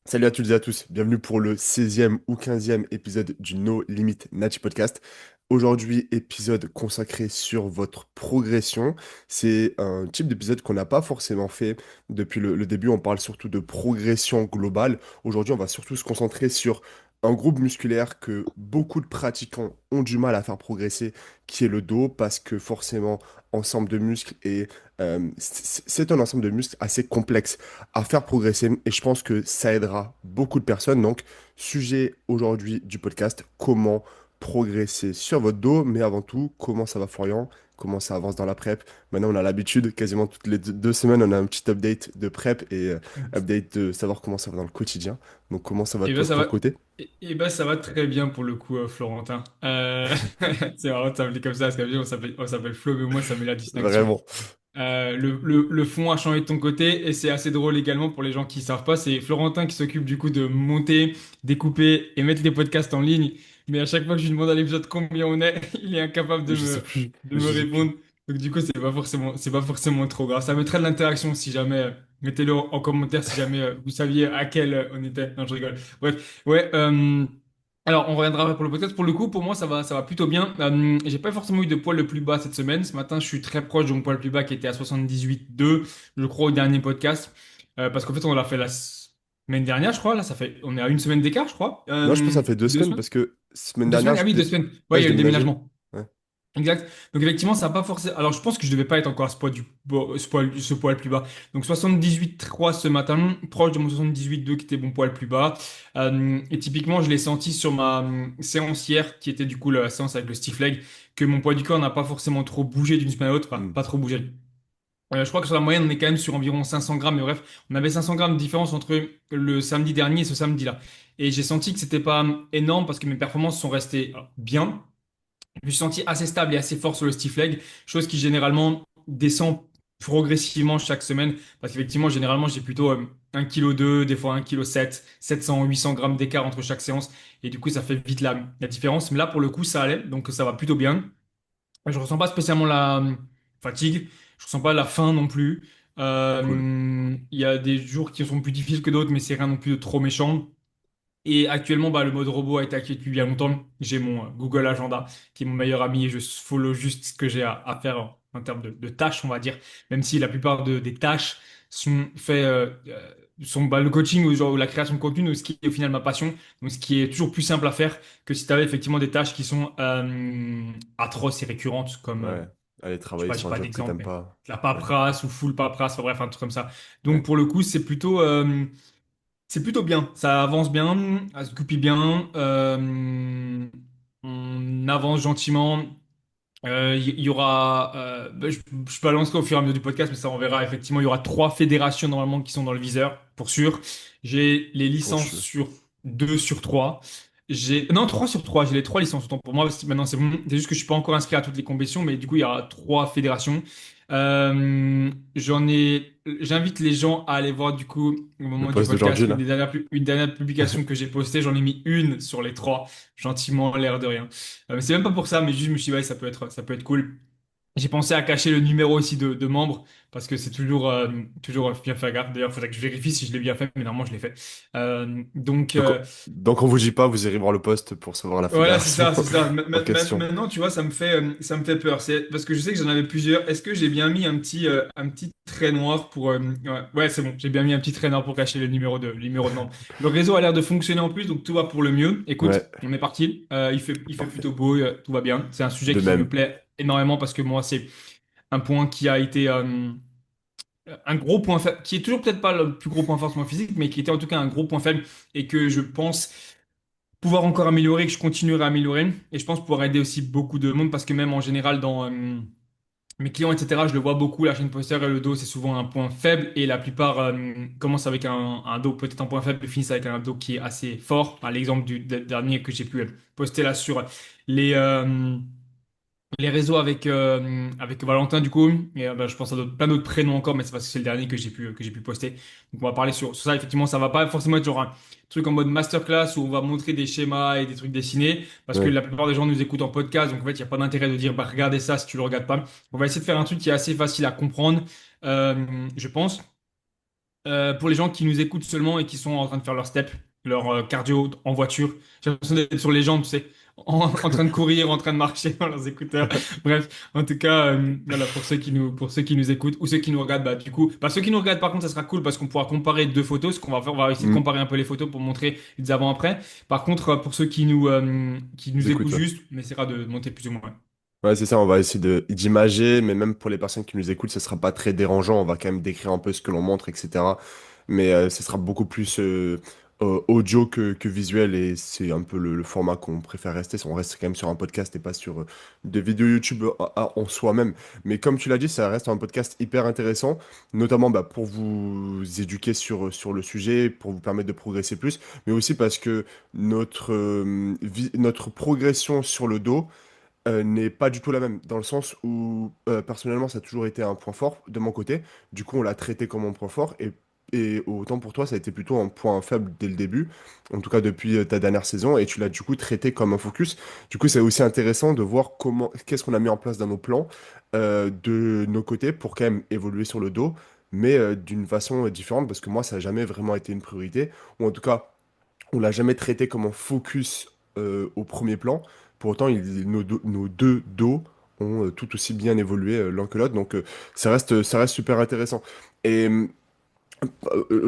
Salut à toutes et à tous, bienvenue pour le 16e ou 15e épisode du No Limit Natchi Podcast. Aujourd'hui, épisode consacré sur votre progression. C'est un type d'épisode qu'on n'a pas forcément fait depuis le début. On parle surtout de progression globale. Aujourd'hui, on va surtout se concentrer sur un groupe musculaire que beaucoup de pratiquants ont du mal à faire progresser, qui est le dos, parce que forcément, ensemble de muscles et c'est un ensemble de muscles assez complexe à faire progresser et je pense que ça aidera beaucoup de personnes. Donc, sujet aujourd'hui du podcast, comment progresser sur votre dos, mais avant tout, comment ça va Florian, comment ça avance dans la prep. Maintenant, on a l'habitude, quasiment toutes les deux semaines, on a un petit update de prep et update de savoir comment ça va dans le quotidien. Donc, comment ça va Eh ben toi de ça ton va, côté? ça va très bien pour le coup, Florentin. C'est marrant de s'appeler comme ça, parce qu'habitude on s'appelle Flo, mais moi ça met la distinction. Vraiment. Le fond a changé de ton côté et c'est assez drôle également pour les gens qui savent pas. C'est Florentin qui s'occupe du coup de monter, découper et mettre les podcasts en ligne. Mais à chaque fois que je lui demande à l'épisode combien on est, il est incapable Je sais plus, de je me sais plus. répondre. Donc du coup, c'est pas forcément trop grave. Ça mettrait de l'interaction si jamais, mettez-le en commentaire si jamais vous saviez à quel on était. Non, je rigole. Bref, ouais. Alors, on reviendra après pour le podcast. Pour le coup, pour moi, ça va plutôt bien. J'ai pas forcément eu de poids le plus bas cette semaine. Ce matin, je suis très proche de mon poids le plus bas qui était à 78,2, je crois, au dernier podcast. Parce qu'en fait, on l'a fait la semaine dernière, je crois. Là, on est à une semaine d'écart, je crois. Non, je pense que ça fait deux Deux semaines semaines? parce que semaine Deux dernière, semaines? Ah oui, 2 semaines. ouais, Ouais, il je y a eu le déménageais. déménagement. Ouais. Exact. Donc effectivement, ça n'a pas forcément. Alors je pense que je devais pas être encore à ce poids le plus bas. Donc 78,3 ce matin, proche de mon 78,2 qui était mon poids le plus bas. Et typiquement, je l'ai senti sur ma séance hier, qui était du coup la séance avec le stiff leg, que mon poids du corps n'a pas forcément trop bougé d'une semaine à l'autre. Enfin, Hmm. pas trop bougé. Je crois que sur la moyenne, on est quand même sur environ 500 grammes. Mais bref, on avait 500 grammes de différence entre le samedi dernier et ce samedi-là. Et j'ai senti que c'était pas énorme parce que mes performances sont restées bien. Je me suis senti assez stable et assez fort sur le stiff leg, chose qui généralement descend progressivement chaque semaine, parce qu'effectivement, généralement, j'ai plutôt 1,2 kg, des fois 1,7 kg, 700, 800 grammes d'écart entre chaque séance, et du coup, ça fait vite la différence. Mais là, pour le coup, ça allait, donc ça va plutôt bien. Je ressens pas spécialement la fatigue, je ressens pas la faim non plus. Cool. Il y a des jours qui sont plus difficiles que d'autres, mais c'est rien non plus de trop méchant. Et actuellement, bah, le mode robot a été activé depuis bien longtemps. J'ai mon Google Agenda qui est mon meilleur ami et je follow juste ce que j'ai à faire en termes de tâches, on va dire. Même si la plupart des tâches sont faites, sont bah, le coaching ou genre, la création de contenu, donc ce qui est au final ma passion. Donc ce qui est toujours plus simple à faire que si tu avais effectivement des tâches qui sont atroces et récurrentes, comme, Ouais. Aller je sais travailler pas, sur j'ai un pas job que d'exemple, t'aimes mais pas. la Ouais. paperasse ou full paperasse, enfin bref, un truc comme ça. Donc Ouais. pour le coup, c'est plutôt bien, ça avance bien, ça se goupille bien, on avance gentiment. Il y aura, bah, je balancerai au fur et à mesure du podcast, mais ça on verra. Effectivement, il y aura 3 fédérations normalement qui sont dans le viseur, pour sûr. J'ai les Pour licences sûr. sur 2 sur 3. Non, 3 sur 3. J'ai les 3 licences. Autant pour moi, maintenant c'est bon. C'est juste que je suis pas encore inscrit à toutes les compétitions, mais du coup il y aura 3 fédérations. J'invite les gens à aller voir du coup au Le moment du post d'aujourd'hui, podcast là. une dernière publication que j'ai postée. J'en ai mis une sur les 3, gentiment, l'air de rien. Mais c'est même pas pour ça, mais juste je me suis dit, ouais, ça peut être cool. J'ai pensé à cacher le numéro aussi de membre parce que c'est toujours bien faire gaffe. D'ailleurs, il faudrait que je vérifie si je l'ai bien fait, mais normalement je l'ai fait. Donc, Donc, donc on vous dit pas, vous irez voir le post pour savoir la voilà, c'est fédération ça, c'est ça. en question. Maintenant, tu vois, ça me fait peur. C'est parce que je sais que j'en avais plusieurs. Est-ce que j'ai bien mis un petit trait noir pour ouais, c'est bon. J'ai bien mis un petit trait noir pour cacher le numéro de membre. Le réseau a l'air de fonctionner en plus, donc tout va pour le mieux. Écoute, Ouais, on est parti. Il fait parfait. plutôt beau, tout va bien. C'est un sujet De qui me même. plaît énormément parce que moi, c'est un point qui a été un gros point faible, qui est toujours peut-être pas le plus gros point fort sur mon physique, mais qui était en tout cas un gros point faible et que je pense pouvoir encore améliorer, que je continuerai à améliorer. Et je pense pouvoir aider aussi beaucoup de monde parce que même en général, dans mes clients, etc., je le vois beaucoup, la chaîne postérieure et le dos, c'est souvent un point faible et la plupart commencent avec un dos peut-être un point faible et finissent avec un dos qui est assez fort. L'exemple du dernier que j'ai pu poster là sur les, euh, les réseaux avec Valentin du coup et bah, je pense à plein d'autres prénoms encore mais c'est parce que c'est le dernier que j'ai pu poster donc on va parler sur ça effectivement ça va pas forcément être genre un truc en mode masterclass où on va montrer des schémas et des trucs dessinés parce que Ouais. la plupart des gens nous écoutent en podcast donc en fait il n'y a pas d'intérêt de dire bah regardez ça si tu le regardes pas on va essayer de faire un truc qui est assez facile à comprendre je pense Pour les gens qui nous écoutent seulement et qui sont en train de faire leur step, leur cardio en voiture, j'ai l'impression d'être sur les jambes, tu sais, en train de courir, en train de marcher dans leurs écouteurs. Bref, en tout cas, voilà, pour ceux qui nous écoutent ou ceux qui nous regardent, bah, du coup, bah, ceux qui nous regardent, par contre, ça sera cool parce qu'on pourra comparer deux photos. Ce qu'on va faire, on va essayer de Hmm, comparer un peu les photos pour montrer les avant-après. Par contre, pour ceux qui nous écoutent j'écoute, ouais. juste, on essaiera de monter plus ou moins. Ouais, c'est ça, on va essayer d'imager, mais même pour les personnes qui nous écoutent, ce sera pas très dérangeant, on va quand même décrire un peu ce que l'on montre, etc. Mais ce sera beaucoup plus audio que visuel, et c'est un peu le format qu'on préfère rester. On reste quand même sur un podcast et pas sur des vidéos YouTube en soi-même. Mais comme tu l'as dit, ça reste un podcast hyper intéressant, notamment bah, pour vous éduquer sur le sujet, pour vous permettre de progresser plus, mais aussi parce que notre progression sur le dos n'est pas du tout la même, dans le sens où personnellement ça a toujours été un point fort de mon côté, du coup on l'a traité comme un point fort, et autant pour toi ça a été plutôt un point faible dès le début, en tout cas depuis ta dernière saison, et tu l'as du coup traité comme un focus. Du coup c'est aussi intéressant de voir qu'est-ce qu'on a mis en place dans nos plans de nos côtés pour quand même évoluer sur le dos, mais d'une façon différente, parce que moi ça n'a jamais vraiment été une priorité, ou en tout cas on l'a jamais traité comme un focus au premier plan. Pour autant, nos deux dos ont tout aussi bien évolué l'un que l'autre. Donc, ça reste super intéressant. Et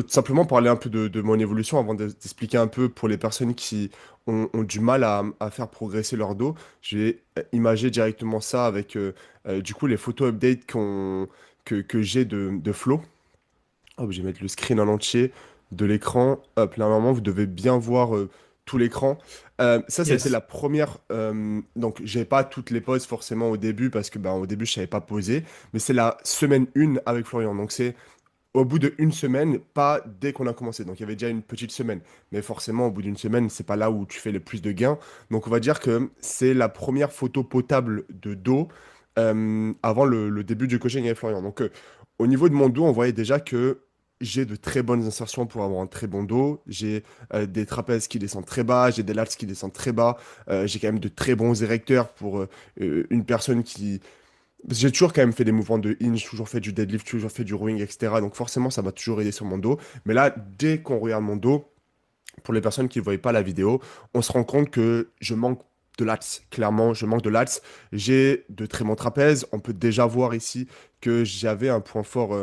simplement parler un peu de mon évolution avant d'expliquer un peu pour les personnes qui ont du mal à faire progresser leur dos. Je vais imager directement ça avec du coup les photos update que j'ai de Flo. Hop, je vais mettre le screen en entier de l'écran. Hop, là, normalement, vous devez bien voir tout l'écran. Ça a été Yes. la première. Donc, j'ai pas toutes les poses forcément au début parce que ben, au début, je savais pas poser. Mais c'est la semaine 1 avec Florian. Donc, c'est au bout de une semaine, pas dès qu'on a commencé. Donc, il y avait déjà une petite semaine. Mais forcément, au bout d'une semaine, c'est pas là où tu fais le plus de gains. Donc, on va dire que c'est la première photo potable de dos avant le début du coaching avec Florian. Donc, au niveau de mon dos, on voyait déjà que j'ai de très bonnes insertions pour avoir un très bon dos. J'ai des trapèzes qui descendent très bas, j'ai des lats qui descendent très bas. J'ai quand même de très bons érecteurs pour une personne qui... Parce que j'ai toujours quand même fait des mouvements de hinge, toujours fait du deadlift, toujours fait du rowing, etc. Donc forcément, ça m'a toujours aidé sur mon dos. Mais là, dès qu'on regarde mon dos, pour les personnes qui ne voyaient pas la vidéo, on se rend compte que je manque de lats. Clairement, je manque de lats. J'ai de très bons trapèzes. On peut déjà voir ici que j'avais un point fort.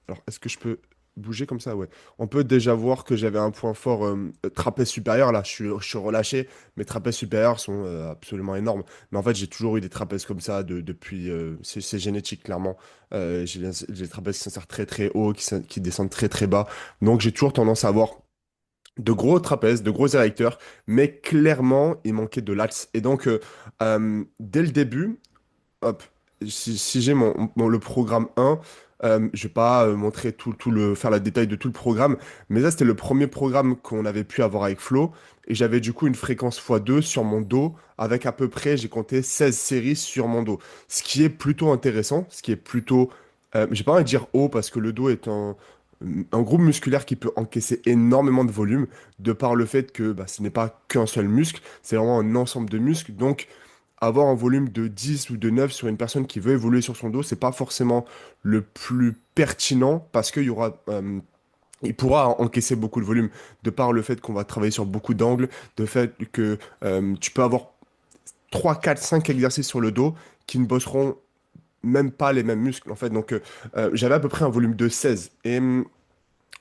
Alors, est-ce que je peux bouger comme ça? Ouais. On peut déjà voir que j'avais un point fort trapèze supérieur. Là, je suis relâché. Mes trapèzes supérieurs sont absolument énormes. Mais en fait, j'ai toujours eu des trapèzes comme ça depuis. C'est génétique, clairement. J'ai des trapèzes qui s'insèrent très très haut, qui descendent très très bas. Donc, j'ai toujours tendance à avoir de gros trapèzes, de gros érecteurs. Mais clairement, il manquait de lats. Et donc, dès le début, hop, si j'ai le programme 1, je vais pas montrer faire le détail de tout le programme, mais ça, c'était le premier programme qu'on avait pu avoir avec Flo, et j'avais du coup une fréquence x2 sur mon dos, avec à peu près, j'ai compté 16 séries sur mon dos, ce qui est plutôt intéressant, ce qui est plutôt, j'ai pas envie de dire haut, parce que le dos est un groupe musculaire qui peut encaisser énormément de volume, de par le fait que bah, ce n'est pas qu'un seul muscle, c'est vraiment un ensemble de muscles, donc avoir un volume de 10 ou de 9 sur une personne qui veut évoluer sur son dos, c'est pas forcément le plus pertinent parce qu'il y aura, il pourra encaisser beaucoup de volume de par le fait qu'on va travailler sur beaucoup d'angles, de fait que tu peux avoir 3 4 5 exercices sur le dos qui ne bosseront même pas les mêmes muscles en fait. Donc j'avais à peu près un volume de 16. Et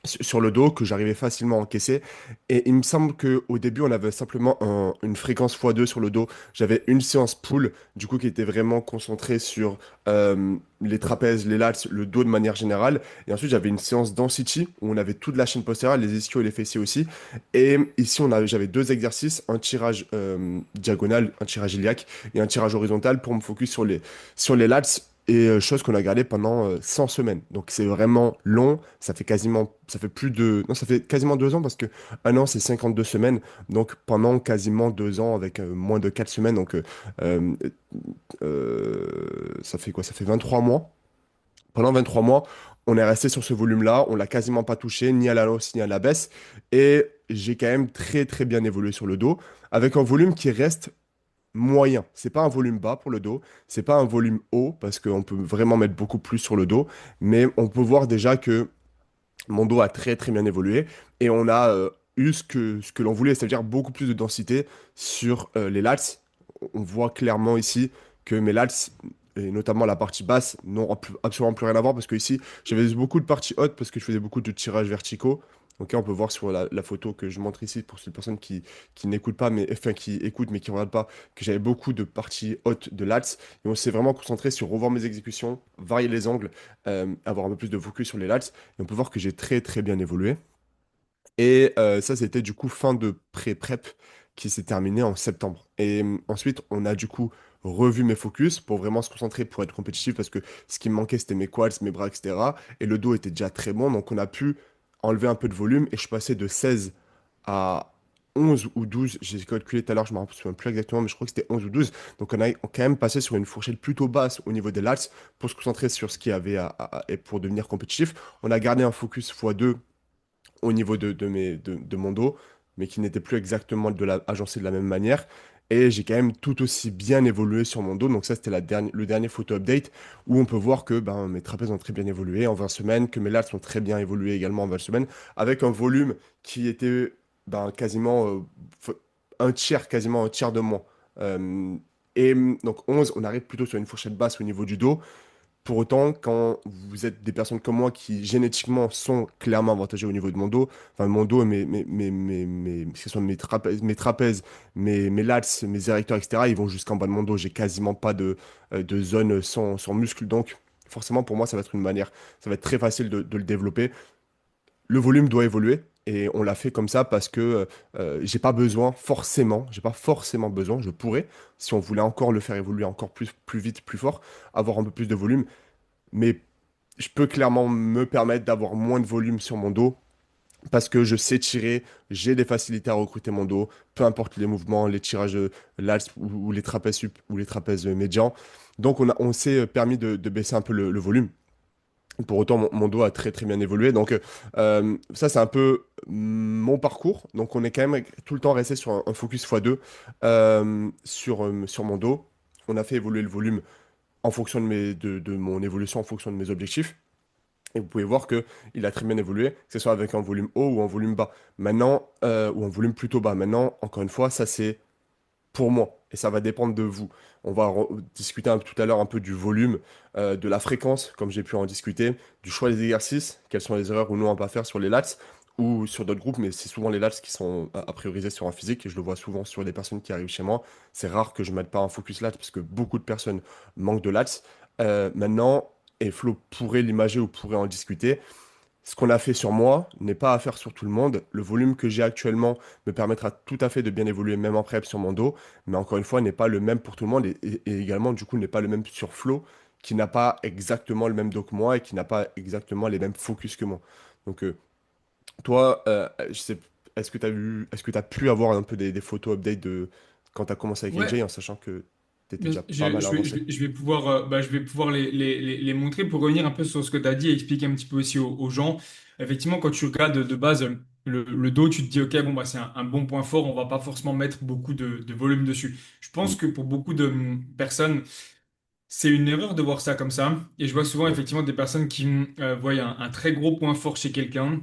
sur le dos que j'arrivais facilement à encaisser. Et il me semble qu'au début, on avait simplement une fréquence x2 sur le dos. J'avais une séance pull, du coup, qui était vraiment concentrée sur les trapèzes, les lats, le dos de manière générale. Et ensuite, j'avais une séance density où on avait toute la chaîne postérieure, les ischios et les fessiers aussi. Et ici, j'avais deux exercices, un tirage diagonal, un tirage iliaque et un tirage horizontal pour me focus sur les lats. Et chose qu'on a gardé pendant 100 semaines. Donc c'est vraiment long. Ça fait plus de, non, ça fait quasiment 2 ans parce que un an c'est 52 semaines. Donc pendant quasiment 2 ans avec moins de 4 semaines. Donc euh, ça fait quoi? Ça fait 23 mois. Pendant 23 mois, on est resté sur ce volume-là. On l'a quasiment pas touché, ni à la hausse ni à la baisse. Et j'ai quand même très très bien évolué sur le dos avec un volume qui reste moyen. C'est pas un volume bas pour le dos, c'est pas un volume haut parce qu'on peut vraiment mettre beaucoup plus sur le dos, mais on peut voir déjà que Mon dos a très très bien évolué et on a eu ce que l'on voulait, c'est-à-dire beaucoup plus de densité sur les lats. On voit clairement ici que mes lats, et notamment la partie basse, n'ont absolument plus rien à voir parce que ici, j'avais beaucoup de parties hautes parce que je faisais beaucoup de tirages verticaux. Donc là, on peut voir sur la photo que je montre ici pour ces personnes qui n'écoutent pas, mais enfin qui écoutent mais qui ne regardent pas, que j'avais beaucoup de parties hautes de lats. Et on s'est vraiment concentré sur revoir mes exécutions, varier les angles, avoir un peu plus de focus sur les lats. Et on peut voir que j'ai très très bien évolué. Et ça, c'était du coup fin de pré-prep qui s'est terminé en septembre. Et ensuite, on a du coup revu mes focus pour vraiment se concentrer pour être compétitif parce que ce qui me manquait, c'était mes quads, mes bras, etc. Et le dos était déjà très bon, donc on a pu enlever un peu de volume et je suis passé de 16 à 11 ou 12. J'ai calculé tout à l'heure, je ne me souviens plus exactement, mais je crois que c'était 11 ou 12. Donc on a quand même passé sur une fourchette plutôt basse au niveau des lats pour se concentrer sur ce qu'il y avait et pour devenir compétitif. On a gardé un focus x2 au niveau de mon dos, mais qui n'était plus exactement agencé de la même manière. Et j'ai quand même tout aussi bien évolué sur mon dos. Donc ça, c'était le dernier photo update où on peut voir que ben, mes trapèzes ont très bien évolué en 20 semaines, que mes lats ont très bien évolué également en 20 semaines, avec un volume qui était ben, quasiment quasiment un tiers de moins. Euh, donc 11, on arrive plutôt sur une fourchette basse au niveau du dos. Pour autant, quand vous êtes des personnes comme moi qui génétiquement sont clairement avantagées au niveau de mon dos et que ce soit mes trapèzes, mes lats, mes érecteurs, etc., ils vont jusqu'en bas de mon dos. J'ai quasiment pas de zone sans muscle. Donc, forcément, pour moi, ça va être ça va être très facile de le développer. Le volume doit évoluer. Et on l'a fait comme ça parce que j'ai pas forcément besoin, je pourrais, si on voulait encore le faire évoluer encore plus vite, plus fort, avoir un peu plus de volume, mais je peux clairement me permettre d'avoir moins de volume sur mon dos parce que je sais tirer, j'ai des facilités à recruter mon dos, peu importe les mouvements, les tirages lats ou les trapèzes ou les trapèzes médians. Donc on s'est permis de baisser un peu le volume. Pour autant, mon dos a très très bien évolué. Donc ça, c'est un peu mon parcours. Donc on est quand même tout le temps resté sur un focus x2 sur mon dos. On a fait évoluer le volume en fonction de mon évolution, en fonction de mes objectifs. Et vous pouvez voir que il a très bien évolué, que ce soit avec un volume haut ou un volume bas. Maintenant, ou un volume plutôt bas. Maintenant, encore une fois, ça c'est pour moi. Et ça va dépendre de vous. On va discuter tout à l'heure un peu du volume, de la fréquence, comme j'ai pu en discuter, du choix des exercices, quelles sont les erreurs ou non à pas faire sur les lats ou sur d'autres groupes, mais c'est souvent les lats qui sont à prioriser sur un physique. Et je le vois souvent sur les personnes qui arrivent chez moi. C'est rare que je ne mette pas un focus lats parce que beaucoup de personnes manquent de lats. Maintenant, et Flo pourrait l'imager ou pourrait en discuter, ce qu'on a fait sur moi n'est pas à faire sur tout le monde. Le volume que j'ai actuellement me permettra tout à fait de bien évoluer, même en prep sur mon dos, mais encore une fois, n'est pas le même pour tout le monde et également, du coup, n'est pas le même sur Flo, qui n'a pas exactement le même dos que moi et qui n'a pas exactement les mêmes focus que moi. Donc, toi, je sais, est-ce que tu as pu avoir un peu des photos update de quand tu as commencé avec AJ Ouais, en sachant que tu étais mais déjà pas mal avancé? je vais pouvoir, je vais pouvoir les montrer pour revenir un peu sur ce que tu as dit et expliquer un petit peu aussi aux gens. Effectivement, quand tu regardes de base le dos, tu te dis, OK, bon, bah, c'est un bon point fort, on va pas forcément mettre beaucoup de volume dessus. Je Mm. pense que pour beaucoup de personnes, c'est une erreur de voir ça comme ça. Et je vois souvent Ouais. effectivement des personnes qui voient un très gros point fort chez quelqu'un.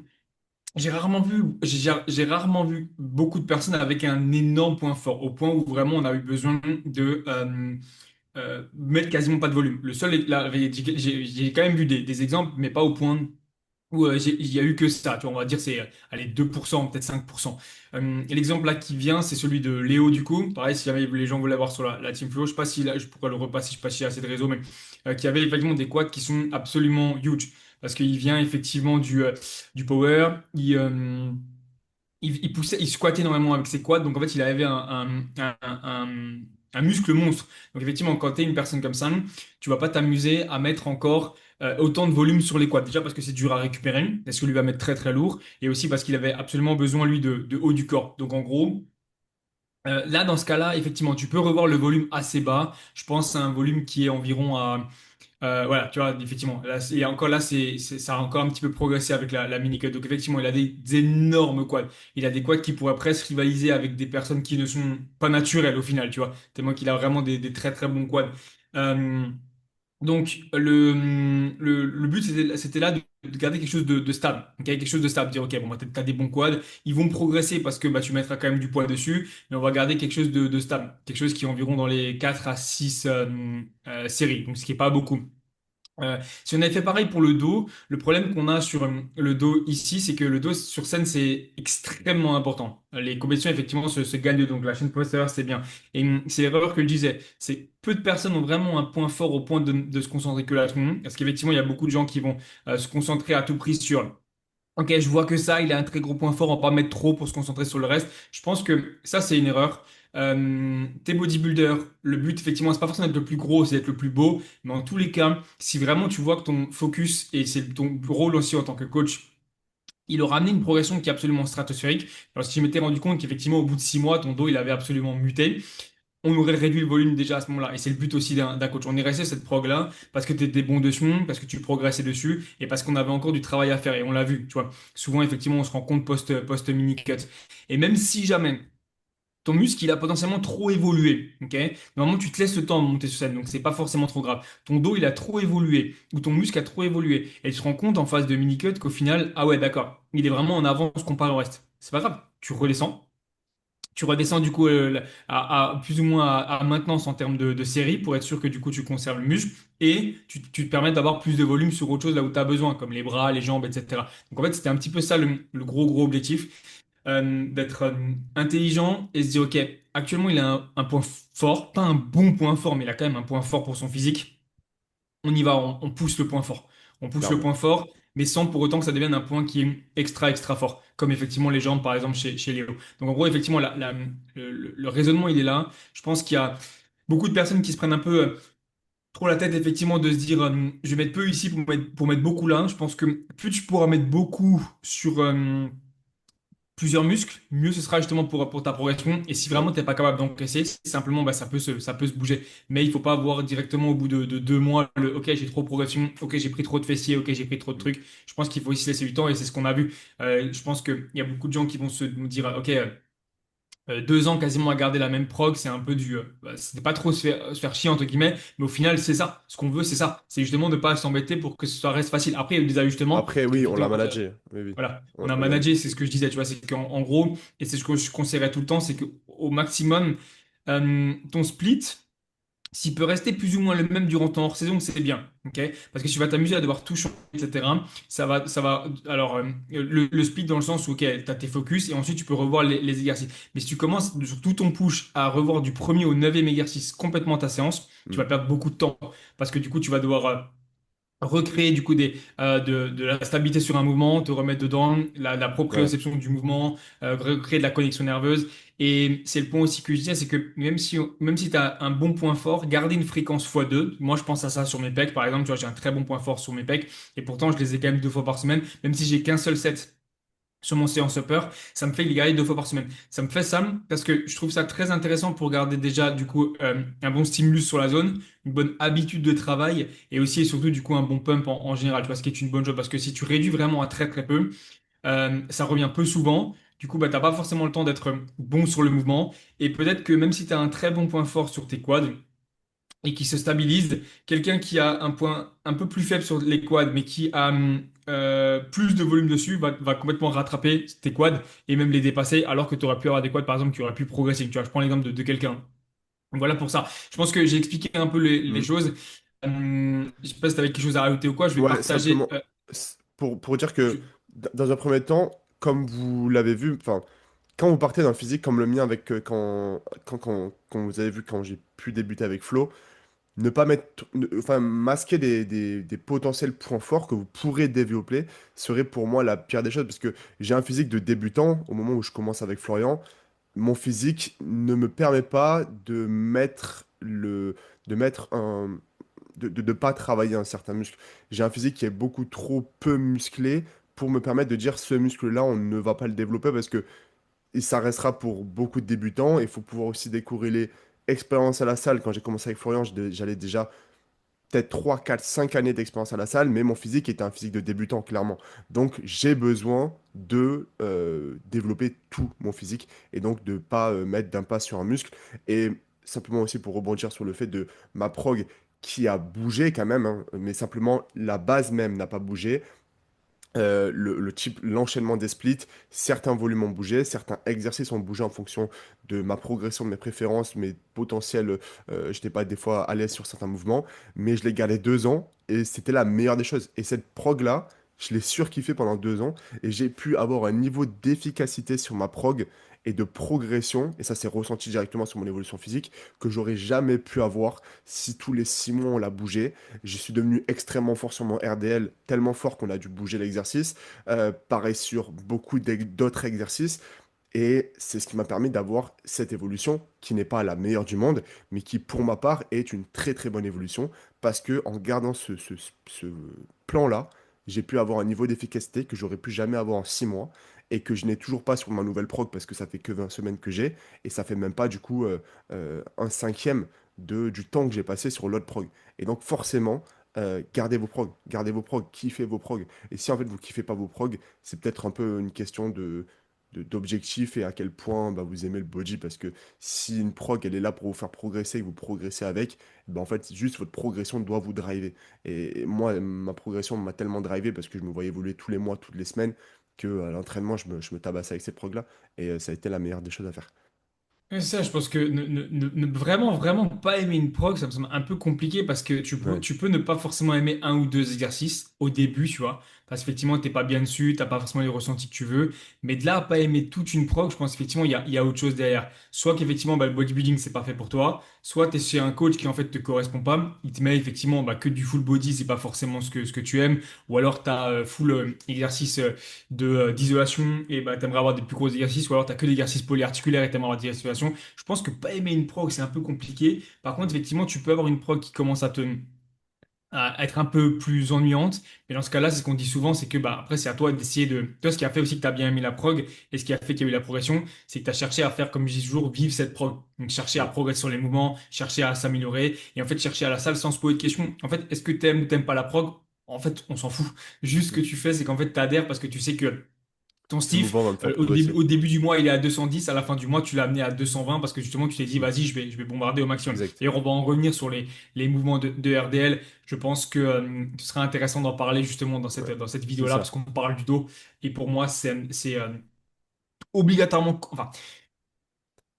J'ai rarement vu beaucoup de personnes avec un énorme point fort, au point où vraiment on a eu besoin de mettre quasiment pas de volume. Le seul, là, j'ai quand même vu des exemples, mais pas au point où il y a eu que ça. Tu vois, on va dire c'est allez, 2%, peut-être 5%. Et l'exemple là qui vient, c'est celui de Léo du coup. Pareil, si jamais les gens veulent l'avoir sur la Team Flow, je sais pas si là, je pourrais le repasser, je sais pas s'il y a assez de réseaux, mais qui avait effectivement des quads qui sont absolument huge. Parce qu'il vient effectivement du power, il poussait, il squattait énormément avec ses quads, donc en fait, il avait un muscle monstre. Donc effectivement, quand tu es une personne comme ça, tu vas pas t'amuser à mettre encore autant de volume sur les quads. Déjà parce que c'est dur à récupérer, parce que lui va mettre très très lourd, et aussi parce qu'il avait absolument besoin, lui, de haut du corps. Donc en gros, là, dans ce cas-là, effectivement, tu peux revoir le volume assez bas. Je pense à un volume qui est environ à voilà, tu vois, effectivement. Là, et encore là, ça a encore un petit peu progressé avec la mini-cut. Donc, effectivement, il a des énormes quads. Il a des quads qui pourraient presque rivaliser avec des personnes qui ne sont pas naturelles au final, tu vois. Tellement qu'il a vraiment des très très bons quads. Donc, le but, c'était là de garder quelque chose de stable. Ok, quelque chose de stable. Dire, ok, bon, bah, t'as des bons quads, ils vont progresser parce que bah, tu mettras quand même du poids dessus, mais on va garder quelque chose de stable. Quelque chose qui est environ dans les 4 à 6 séries, donc ce qui est pas beaucoup. Si on avait fait pareil pour le dos, le problème qu'on a sur le dos ici, c'est que le dos sur scène, c'est extrêmement important. Les compétitions, effectivement, se gagnent, donc la chaîne postérieure, c'est bien. Et c'est l'erreur que je disais. C'est peu de personnes ont vraiment un point fort au point de se concentrer que là-dessus. Parce qu'effectivement, il y a beaucoup de gens qui vont se concentrer à tout prix sur ok, je vois que ça, il a un très gros point fort, on va pas mettre trop pour se concentrer sur le reste. Je pense que ça, c'est une erreur. T'es bodybuilder, le but, effectivement, c'est pas forcément d'être le plus gros, c'est d'être le plus beau. Mais en tous les cas, si vraiment tu vois que ton focus, et c'est ton rôle aussi en tant que coach, il aura amené une progression qui est absolument stratosphérique. Alors, si je m'étais rendu compte qu'effectivement, au bout de 6 mois, ton dos, il avait absolument muté, on aurait réduit le volume déjà à ce moment-là. Et c'est le but aussi d'un coach. On est resté cette prog-là parce que tu étais bon dessus, parce que tu progressais dessus et parce qu'on avait encore du travail à faire. Et on l'a vu, tu vois. Souvent, effectivement, on se rend compte post-mini-cut. Et même si jamais ton muscle, il a potentiellement trop évolué, ok? Normalement, tu te laisses le temps de monter sur scène, donc c'est pas forcément trop grave. Ton dos, il a trop évolué, ou ton muscle a trop évolué, et tu te rends compte en phase de mini-cut qu'au final, ah ouais, d'accord, il est vraiment en avance comparé au reste. C'est pas grave, tu redescends. Tu redescends du coup à plus ou moins à maintenance en termes de série pour être sûr que du coup tu conserves le muscle et tu te permets d'avoir plus de volume sur autre chose là où tu as besoin, comme les bras, les jambes, etc. Donc en fait, c'était un petit peu ça le gros objectif, d'être intelligent et se dire, ok, actuellement il a un point fort, pas un bon point fort, mais il a quand même un point fort pour son physique. On y va, on pousse le point fort. On pousse le clairement. point fort, mais sans pour autant que ça devienne un point qui est extra fort, comme effectivement les jambes, par exemple, chez Léo. Donc en gros, effectivement, le raisonnement, il est là. Je pense qu'il y a beaucoup de personnes qui se prennent un peu trop la tête, effectivement, de se dire, je vais mettre peu ici pour mettre beaucoup là. Je pense que plus tu pourras mettre beaucoup sur plusieurs muscles, mieux ce sera justement pour ta progression. Et si Ouais. vraiment tu n'es pas capable d'encaisser, simplement, bah, ça peut se bouger. Mais il faut pas avoir directement au bout de 2 mois le OK, j'ai trop de progression, OK, j'ai pris trop de fessiers, OK, j'ai pris trop de trucs. Je pense qu'il faut aussi se laisser du temps et c'est ce qu'on a vu. Je pense qu'il y a beaucoup de gens qui vont se nous dire OK, 2 ans quasiment à garder la même prog, c'est un peu c'était pas trop se faire chier entre guillemets, mais au final c'est ça. Ce qu'on veut c'est ça, c'est justement de pas s'embêter pour que ce reste facile. Après il y a eu des ajustements Après, qui oui, on l'a effectivement managé. Oui, oui. voilà, on a On l'a managé, managé. c'est ce que je disais, tu vois, c'est qu'en gros, et c'est ce que je conseillerais tout le temps, c'est qu'au maximum, ton split, s'il peut rester plus ou moins le même durant ton hors-saison, c'est bien, ok? Parce que tu vas t'amuser à devoir tout changer, etc. Alors, le split dans le sens où, ok, tu as tes focus et ensuite tu peux revoir les exercices. Mais si tu commences sur tout ton push à revoir du premier au neuvième exercice complètement ta séance, tu Mm. vas perdre beaucoup de temps parce que du coup, tu vas devoir recréer du coup de la stabilité sur un mouvement, te remettre dedans, la Ouais. proprioception du mouvement, recréer de la connexion nerveuse. Et c'est le point aussi que je disais, c'est que même si tu as un bon point fort, garder une fréquence x2. Moi, je pense à ça sur mes pecs, par exemple. Tu vois, j'ai un très bon point fort sur mes pecs. Et pourtant, je les ai quand même 2 fois par semaine, même si j'ai qu'un seul set sur mon séance upper, ça me fait les garder 2 fois par semaine. Ça me fait ça parce que je trouve ça très intéressant pour garder déjà du coup un bon stimulus sur la zone, une bonne habitude de travail et aussi et surtout du coup un bon pump en général, tu vois, ce qui est une bonne chose parce que si tu réduis vraiment à très très peu, ça revient peu souvent. Du coup, bah, t'as pas forcément le temps d'être bon sur le mouvement et peut-être que même si tu as un très bon point fort sur tes quads, et qui se stabilise. Quelqu'un qui a un point un peu plus faible sur les quads, mais qui a plus de volume dessus, va complètement rattraper tes quads et même les dépasser, alors que tu aurais pu avoir des quads, par exemple, qui auraient pu progresser. Tu vois, je prends l'exemple de quelqu'un. Donc voilà pour ça. Je pense que j'ai expliqué un peu les Mm. choses. Je sais pas si tu avais quelque chose à rajouter ou quoi. Je vais Ouais, partager. simplement, pour dire que, dans un premier temps, comme vous l'avez vu, enfin, quand vous partez d'un physique comme le mien, avec quand vous avez vu quand j'ai pu débuter avec Flo, ne pas mettre, enfin, masquer des potentiels points forts que vous pourrez développer serait pour moi la pire des choses, parce que j'ai un physique de débutant au moment où je commence avec Florian. Mon physique ne me permet pas de mettre un, de pas travailler un certain muscle. J'ai un physique qui est beaucoup trop peu musclé pour me permettre de dire ce muscle-là, on ne va pas le développer parce que et ça restera pour beaucoup de débutants. Il faut pouvoir aussi décorréler expérience à la salle. Quand j'ai commencé avec Florian, j'allais déjà peut-être 3 4 5 années d'expérience à la salle, mais mon physique était un physique de débutant, clairement. Donc j'ai besoin de développer tout mon physique et donc de pas mettre d'impasse sur un muscle. Et simplement aussi pour rebondir sur le fait de ma prog qui a bougé quand même, hein, mais simplement la base même n'a pas bougé. l'enchaînement des splits, certains volumes ont bougé, certains exercices ont bougé en fonction de ma progression, de mes préférences, mes potentiels. J'étais pas des fois à l'aise sur certains mouvements, mais je l'ai gardé 2 ans et c'était la meilleure des choses. Et cette prog-là, je l'ai surkiffé pendant 2 ans et j'ai pu avoir un niveau d'efficacité sur ma prog et de progression, et ça s'est ressenti directement sur mon évolution physique, que j'aurais jamais pu avoir si tous les 6 mois on l'a bougé. Je suis devenu extrêmement fort sur mon RDL, tellement fort qu'on a dû bouger l'exercice. Pareil sur beaucoup d'autres exercices. Et c'est ce qui m'a permis d'avoir cette évolution qui n'est pas la meilleure du monde, mais qui, pour ma part, est une très très bonne évolution parce que en gardant ce plan-là, j'ai pu avoir un niveau d'efficacité que j'aurais pu jamais avoir en 6 mois et que je n'ai toujours pas sur ma nouvelle prog parce que ça fait que 20 semaines que j'ai et ça fait même pas du coup un cinquième du temps que j'ai passé sur l'autre prog. Et donc forcément, gardez vos progs, kiffez vos progs. Et si en fait vous kiffez pas vos progs, c'est peut-être un peu une question d'objectif et à quel point bah, vous aimez le body parce que si une prog elle est là pour vous faire progresser et que vous progressez avec, bah, en fait juste votre progression doit vous driver. Et moi ma progression m'a tellement drivé parce que je me voyais évoluer tous les mois, toutes les semaines que à l'entraînement je me tabassais avec ces progs là et ça a été la meilleure des choses à faire. Ouais, c'est ça, je pense que vraiment, vraiment pas aimer une prog, ça me semble un peu compliqué parce que Ouais, tu peux ne pas forcément aimer un ou deux exercices au début, tu vois. Parce qu'effectivement, t'es pas bien dessus, t'as pas forcément les ressentis que tu veux. Mais de là à pas aimer toute une prog, je pense qu'effectivement, il y a autre chose derrière. Soit qu'effectivement, bah, le bodybuilding, c'est pas fait pour toi. Soit t'es chez un coach qui en fait te correspond pas. Il te met effectivement bah, que du full body, c'est pas forcément ce que tu aimes. Ou alors t'as full exercice d'isolation et bah, t'aimerais avoir des plus gros exercices, ou alors t'as que des exercices polyarticulaires et t'aimerais avoir des isolation. Je pense que pas aimer une prog, c'est un peu compliqué. Par contre, effectivement, tu peux avoir une prog qui commence à être un peu plus ennuyante. Mais dans ce cas-là, c'est ce qu'on dit souvent, c'est que bah, après, c'est à toi d'essayer de. Toi, ce qui a fait aussi que tu as bien aimé la prog et ce qui a fait qu'il y a eu la progression, c'est que tu as cherché à faire, comme je dis toujours, vivre cette prog. Donc, chercher à mm, progresser sur les mouvements, chercher à s'améliorer et en fait, chercher à la salle sans se poser de questions. En fait, est-ce que tu aimes ou t'aimes pas la prog? En fait, on s'en fout. Juste ce que mm. tu fais, c'est qu'en fait, tu adhères parce que tu sais que ton Ce stiff, mouvement va me faire progresser. au début du mois, il est à 210, à la fin du mois, tu l'as amené à 220 parce que justement, tu t'es dit, vas-y, je vais bombarder au maximum. Exact. Et on va en revenir sur les mouvements de RDL. Je pense que ce serait intéressant d'en parler justement Ouais, dans cette c'est vidéo-là parce ça, qu'on parle du dos. Et pour moi, c'est obligatoirement, enfin,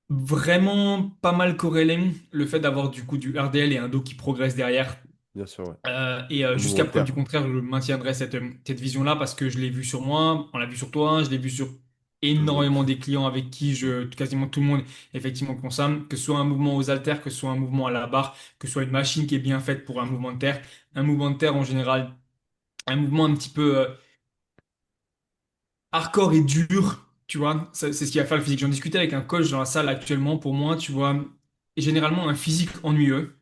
vraiment pas mal corrélé le fait d'avoir du coup du RDL et un dos qui progresse derrière. bien sûr, ouais. Un Jusqu'à mouvement de preuve du terre. contraire, je maintiendrai cette vision-là parce que je l'ai vu sur moi, on l'a vu sur toi, je l'ai vu sur Tout le monde. énormément des clients avec qui Mm. quasiment tout le monde effectivement consomme, que ce soit un mouvement aux haltères, que ce soit un mouvement à la barre, que ce soit une machine qui est bien faite pour un mouvement de terre. Un mouvement de terre en général, un mouvement un petit peu hardcore et dur, tu vois, c'est ce qui va faire le physique. J'en discutais avec un coach dans la salle actuellement, pour moi, tu vois, et généralement un physique ennuyeux.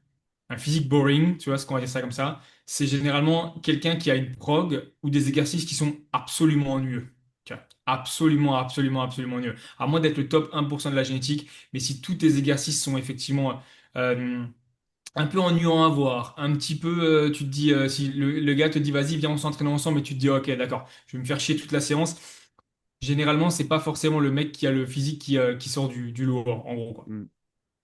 Un physique boring, tu vois, ce qu'on va dire ça comme ça, c'est généralement quelqu'un qui a une prog ou des exercices qui sont absolument ennuyeux. Tu vois, absolument, absolument, absolument ennuyeux. À moins d'être le top 1% de la génétique, mais si tous tes exercices sont effectivement euh, un peu ennuyants à voir, un petit peu, tu te dis, si le gars te dit, vas-y, viens, on s'entraîne ensemble, et tu te dis, ok, d'accord, je vais me faire chier toute la séance. Généralement, c'est pas forcément le mec qui a le physique qui sort du lot, en gros, quoi. Mm.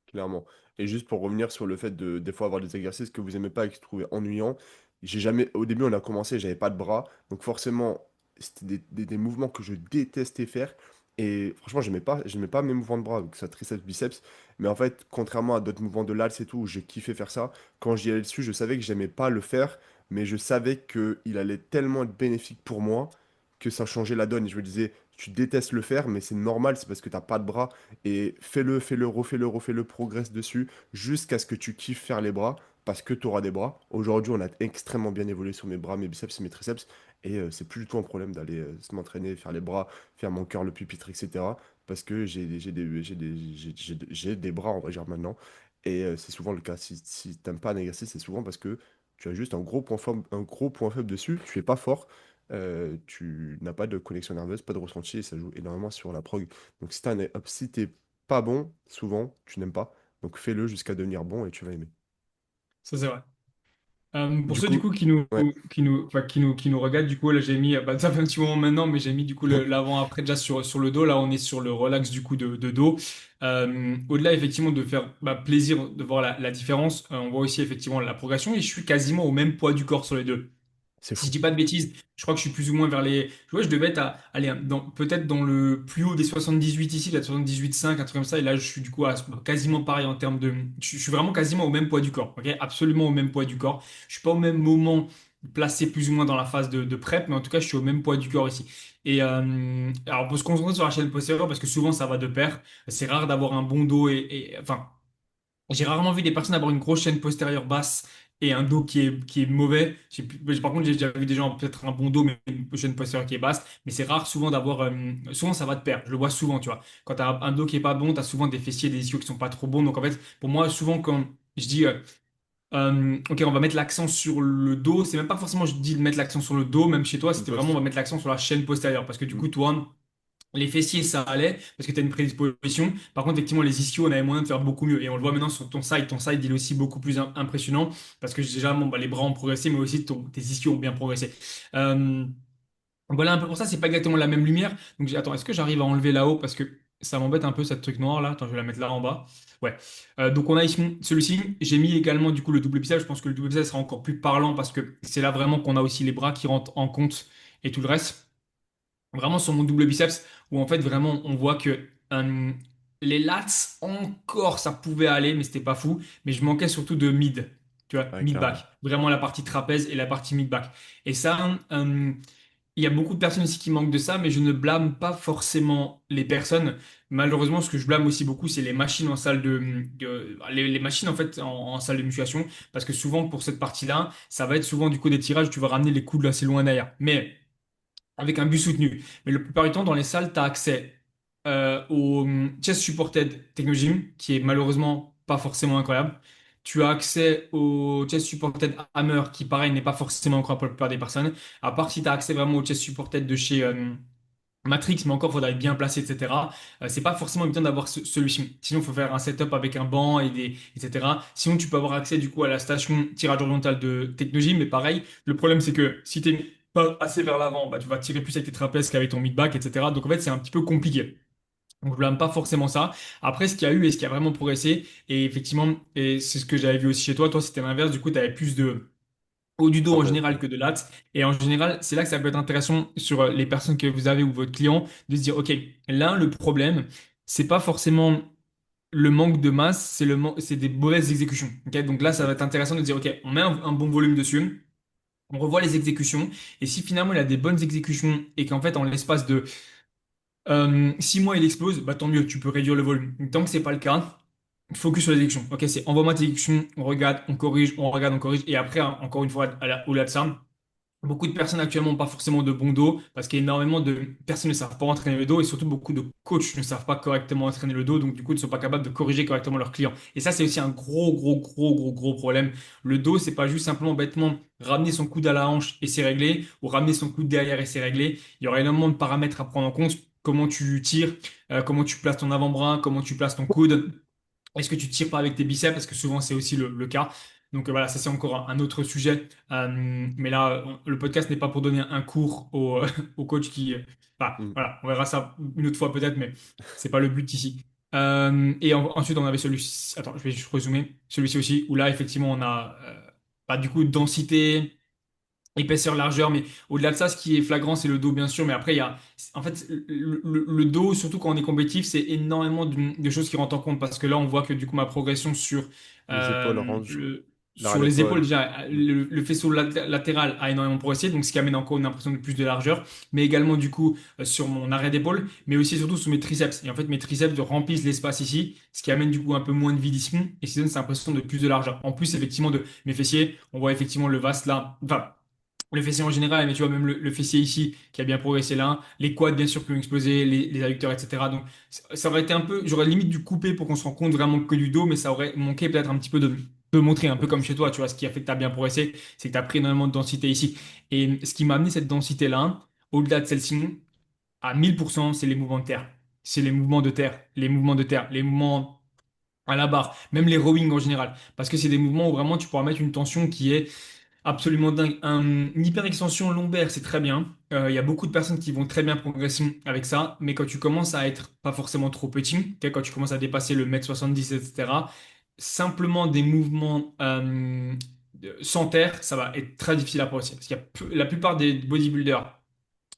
Clairement. Et juste pour revenir sur le fait de des fois avoir des exercices que vous aimez pas et que vous trouvez ennuyants, j'ai jamais, au début on a commencé, j'avais pas de bras, donc forcément c'était des mouvements que je détestais faire. Et franchement, j'aimais pas mes mouvements de bras, donc ça triceps, biceps. Mais en fait, contrairement à d'autres mouvements de l'ALS et tout, où j'ai kiffé faire ça, quand j'y allais dessus, je savais que j'aimais pas le faire, mais je savais que il allait tellement être bénéfique pour moi que ça changeait la donne. Et je me disais, tu détestes le faire, mais c'est normal, c'est parce que t'as pas de bras. Et refais-le, progresse dessus, jusqu'à ce que tu kiffes faire les bras, parce que tu auras des bras. Aujourd'hui, on a extrêmement bien évolué sur mes bras, mes biceps et mes triceps, et c'est plus du tout un problème d'aller m'entraîner, faire les bras, faire mon curl, le pupitre, etc. Parce que j'ai des bras, on va dire maintenant. Et c'est souvent le cas. Si t'aimes pas un exercice, c'est souvent parce que tu as juste un gros point faible dessus, tu es pas fort, tu n'as pas de connexion nerveuse, pas de ressenti, et ça joue énormément sur la prog. Donc si t'es pas bon, souvent, tu n'aimes pas. Donc fais-le jusqu'à devenir bon et tu vas aimer. Ça, c'est vrai. Pour Du ceux du coup, coup ouais. qui nous regardent, du coup là j'ai mis, bah, ça fait un petit moment maintenant, mais j'ai mis du coup l'avant-après déjà sur le dos. Là on est sur le relax du coup de dos. Au-delà effectivement de faire bah, plaisir de voir la différence, on voit aussi effectivement la progression et je suis quasiment au même poids du corps sur les deux. C'est Si je fou. dis pas de bêtises, je crois que je suis plus ou moins vers les. Je devais être aller peut-être dans le plus haut des 78 ici, peut-être 78,5, un truc comme ça. Et là, je suis du coup quasiment pareil en termes de. Je suis vraiment quasiment au même poids du corps. Ok, absolument au même poids du corps. Je suis pas au même moment placé plus ou moins dans la phase de prep, mais en tout cas, je suis au même poids du corps ici. Et alors, pour se concentrer sur la chaîne postérieure, parce que souvent ça va de pair. C'est rare d'avoir un bon dos enfin. J'ai rarement vu des personnes avoir une grosse chaîne postérieure basse et un dos qui est mauvais. Par contre, j'ai déjà vu des gens peut-être un bon dos, mais une chaîne postérieure qui est basse. Mais c'est rare souvent d'avoir. Souvent, ça va de pair. Je le vois souvent, tu vois. Quand tu as un dos qui est pas bon, tu as souvent des fessiers, des ischios qui sont pas trop bons. Donc, en fait, pour moi, souvent, quand je dis. Ok, on va mettre l'accent sur le dos. C'est même pas forcément, je dis de mettre l'accent sur le dos, même chez toi, Une c'était vraiment, on poste. va mettre l'accent sur la chaîne postérieure. Parce que du Mm. coup, toi, les fessiers, ça allait parce que tu as une prédisposition. Par contre, effectivement, les ischios, on avait moyen de faire beaucoup mieux. Et on le voit maintenant sur ton side. Ton side, il est aussi beaucoup plus impressionnant parce que déjà, bon, bah, les bras ont progressé, mais aussi tes ischios ont bien progressé. Euh, voilà un peu pour ça. C'est pas exactement la même lumière. Donc, attends, est-ce que j'arrive à enlever là-haut parce que ça m'embête un peu cette truc noir là. Attends, je vais la mettre là en bas. Ouais. Donc, on a ici celui-ci. J'ai mis également du coup le double biceps. Je pense que le double biceps sera encore plus parlant parce que c'est là vraiment qu'on a aussi les bras qui rentrent en compte et tout le reste vraiment sur mon double biceps, où en fait vraiment on voit que les lats encore ça pouvait aller, mais c'était pas fou. Mais je manquais surtout de mid, tu vois, Ouais, clairement. mid-back. Vraiment la partie trapèze et la partie mid-back. Et ça, il y a beaucoup de personnes ici qui manquent de ça, mais je ne blâme pas forcément les personnes. Malheureusement, ce que je blâme aussi beaucoup, c'est les machines en salle les machines en fait en salle de musculation, parce que souvent pour cette partie-là, ça va être souvent du coup des tirages, tu vas ramener les coudes assez loin derrière. Mais avec un but soutenu. Mais la plupart du temps, dans les salles, tu as accès au chest supported Technogym, qui est malheureusement pas forcément incroyable. Tu as accès au chest supported Hammer, qui pareil n'est pas forcément incroyable pour la plupart des personnes. À part si tu as accès vraiment au chest supported de chez Matrix, mais encore, il faudra être bien placé, etc. C'est pas forcément évident d'avoir celui-ci. Sinon, il faut faire un setup avec un banc etc. Sinon, tu peux avoir accès du coup à la station tirage oriental de Technogym, mais pareil, le problème c'est que si tu n'es pas assez vers l'avant, bah, tu vas tirer plus avec tes trapèzes qu'avec ton mid-back, etc. Donc en fait, c'est un petit peu compliqué. Donc je blâme pas forcément ça. Après, ce qu'il y a eu et ce qui a vraiment progressé, et effectivement, et c'est ce que j'avais vu aussi chez toi, toi c'était l'inverse, du coup, tu avais plus de haut du dos en Trapèze, général ouais. que de latte. Et en général, c'est là que ça peut être intéressant sur les personnes que vous avez ou votre client de se dire, OK, là, le problème, c'est pas forcément le manque de masse, c'est des mauvaises exécutions. Ok, donc là, ça va être Exact. intéressant de dire, OK, on met un bon volume dessus. On revoit les exécutions. Et si finalement il a des bonnes exécutions et qu'en fait, en l'espace de 6 mois, il explose, bah tant mieux, tu peux réduire le volume. Tant que c'est pas le cas, focus sur l'exécution. Ok, c'est envoie-moi tes exécutions, on regarde, on corrige, on regarde, on corrige. Et après, hein, encore une fois, au-delà de ça, beaucoup de personnes actuellement n'ont pas forcément de bon dos parce qu'énormément de personnes ne savent pas entraîner le dos et surtout beaucoup de coachs ne savent pas correctement entraîner le dos, donc du coup ne sont pas capables de corriger correctement leurs clients. Et ça, c'est aussi un gros, gros, gros, gros, gros problème. Le dos, c'est pas juste simplement bêtement ramener son coude à la hanche et c'est réglé, ou ramener son coude derrière et c'est réglé. Il y aura énormément de paramètres à prendre en compte. Comment tu tires, comment tu places ton avant-bras, comment tu places ton coude. Est-ce que tu tires pas avec tes biceps? Parce que souvent, c'est aussi le cas. Donc voilà, ça c'est encore un autre sujet. Mais là, le podcast n'est pas pour donner un cours au coach qui. Enfin, Mm. voilà, on verra ça une autre fois peut-être, mais c'est pas le but ici. Ensuite, on avait celui-ci. Attends, je vais juste résumer. Celui-ci aussi, où là, effectivement, on a bah, du coup densité, épaisseur, largeur, mais au-delà de ça, ce qui est flagrant, c'est le dos, bien sûr. Mais après, il y a, en fait, le dos, surtout quand on est compétitif, c'est énormément de choses qui rentrent en compte parce que là, on voit que du coup, ma progression Les épaules euh, rangent, le, sur les épaules, l'arrière-épaule. déjà, Mm. le faisceau latéral a énormément progressé, donc ce qui amène encore une impression de plus de largeur, mais également du coup sur mon arrêt d'épaule, mais aussi et surtout sur mes triceps. Et en fait, mes triceps remplissent l'espace ici, ce qui amène du coup un peu moins de vide ici, et ce qui donne cette impression de plus de largeur. En plus, effectivement, de mes fessiers, on voit effectivement le vaste là, enfin le fessier en général, mais tu vois, même le fessier ici qui a bien progressé là, les quads bien sûr qui ont explosé, les adducteurs, etc. Donc ça aurait été un peu, j'aurais limite dû couper pour qu'on se rende compte vraiment que du dos, mais ça aurait manqué peut-être un petit peu de montrer, un peu comme chez toi, tu vois, ce qui a fait que tu as bien progressé, c'est que tu as pris énormément de densité ici. Et ce qui m'a amené cette densité-là, au-delà de celle-ci, à 1000%, c'est les mouvements de terre. C'est les mouvements de terre, les mouvements de terre, les mouvements à la barre, même les rowing en général. Parce que c'est des mouvements où vraiment tu pourras mettre une tension qui est absolument dingue. Une hyper-extension lombaire, c'est très bien. Il y a beaucoup de personnes qui vont très bien progresser avec ça, mais quand tu commences à être pas forcément trop petit, tu sais, quand tu commences à dépasser le 1,70 m, etc., simplement des mouvements sans terre, ça va être très difficile à progresser. Parce qu'il y a la plupart des bodybuilders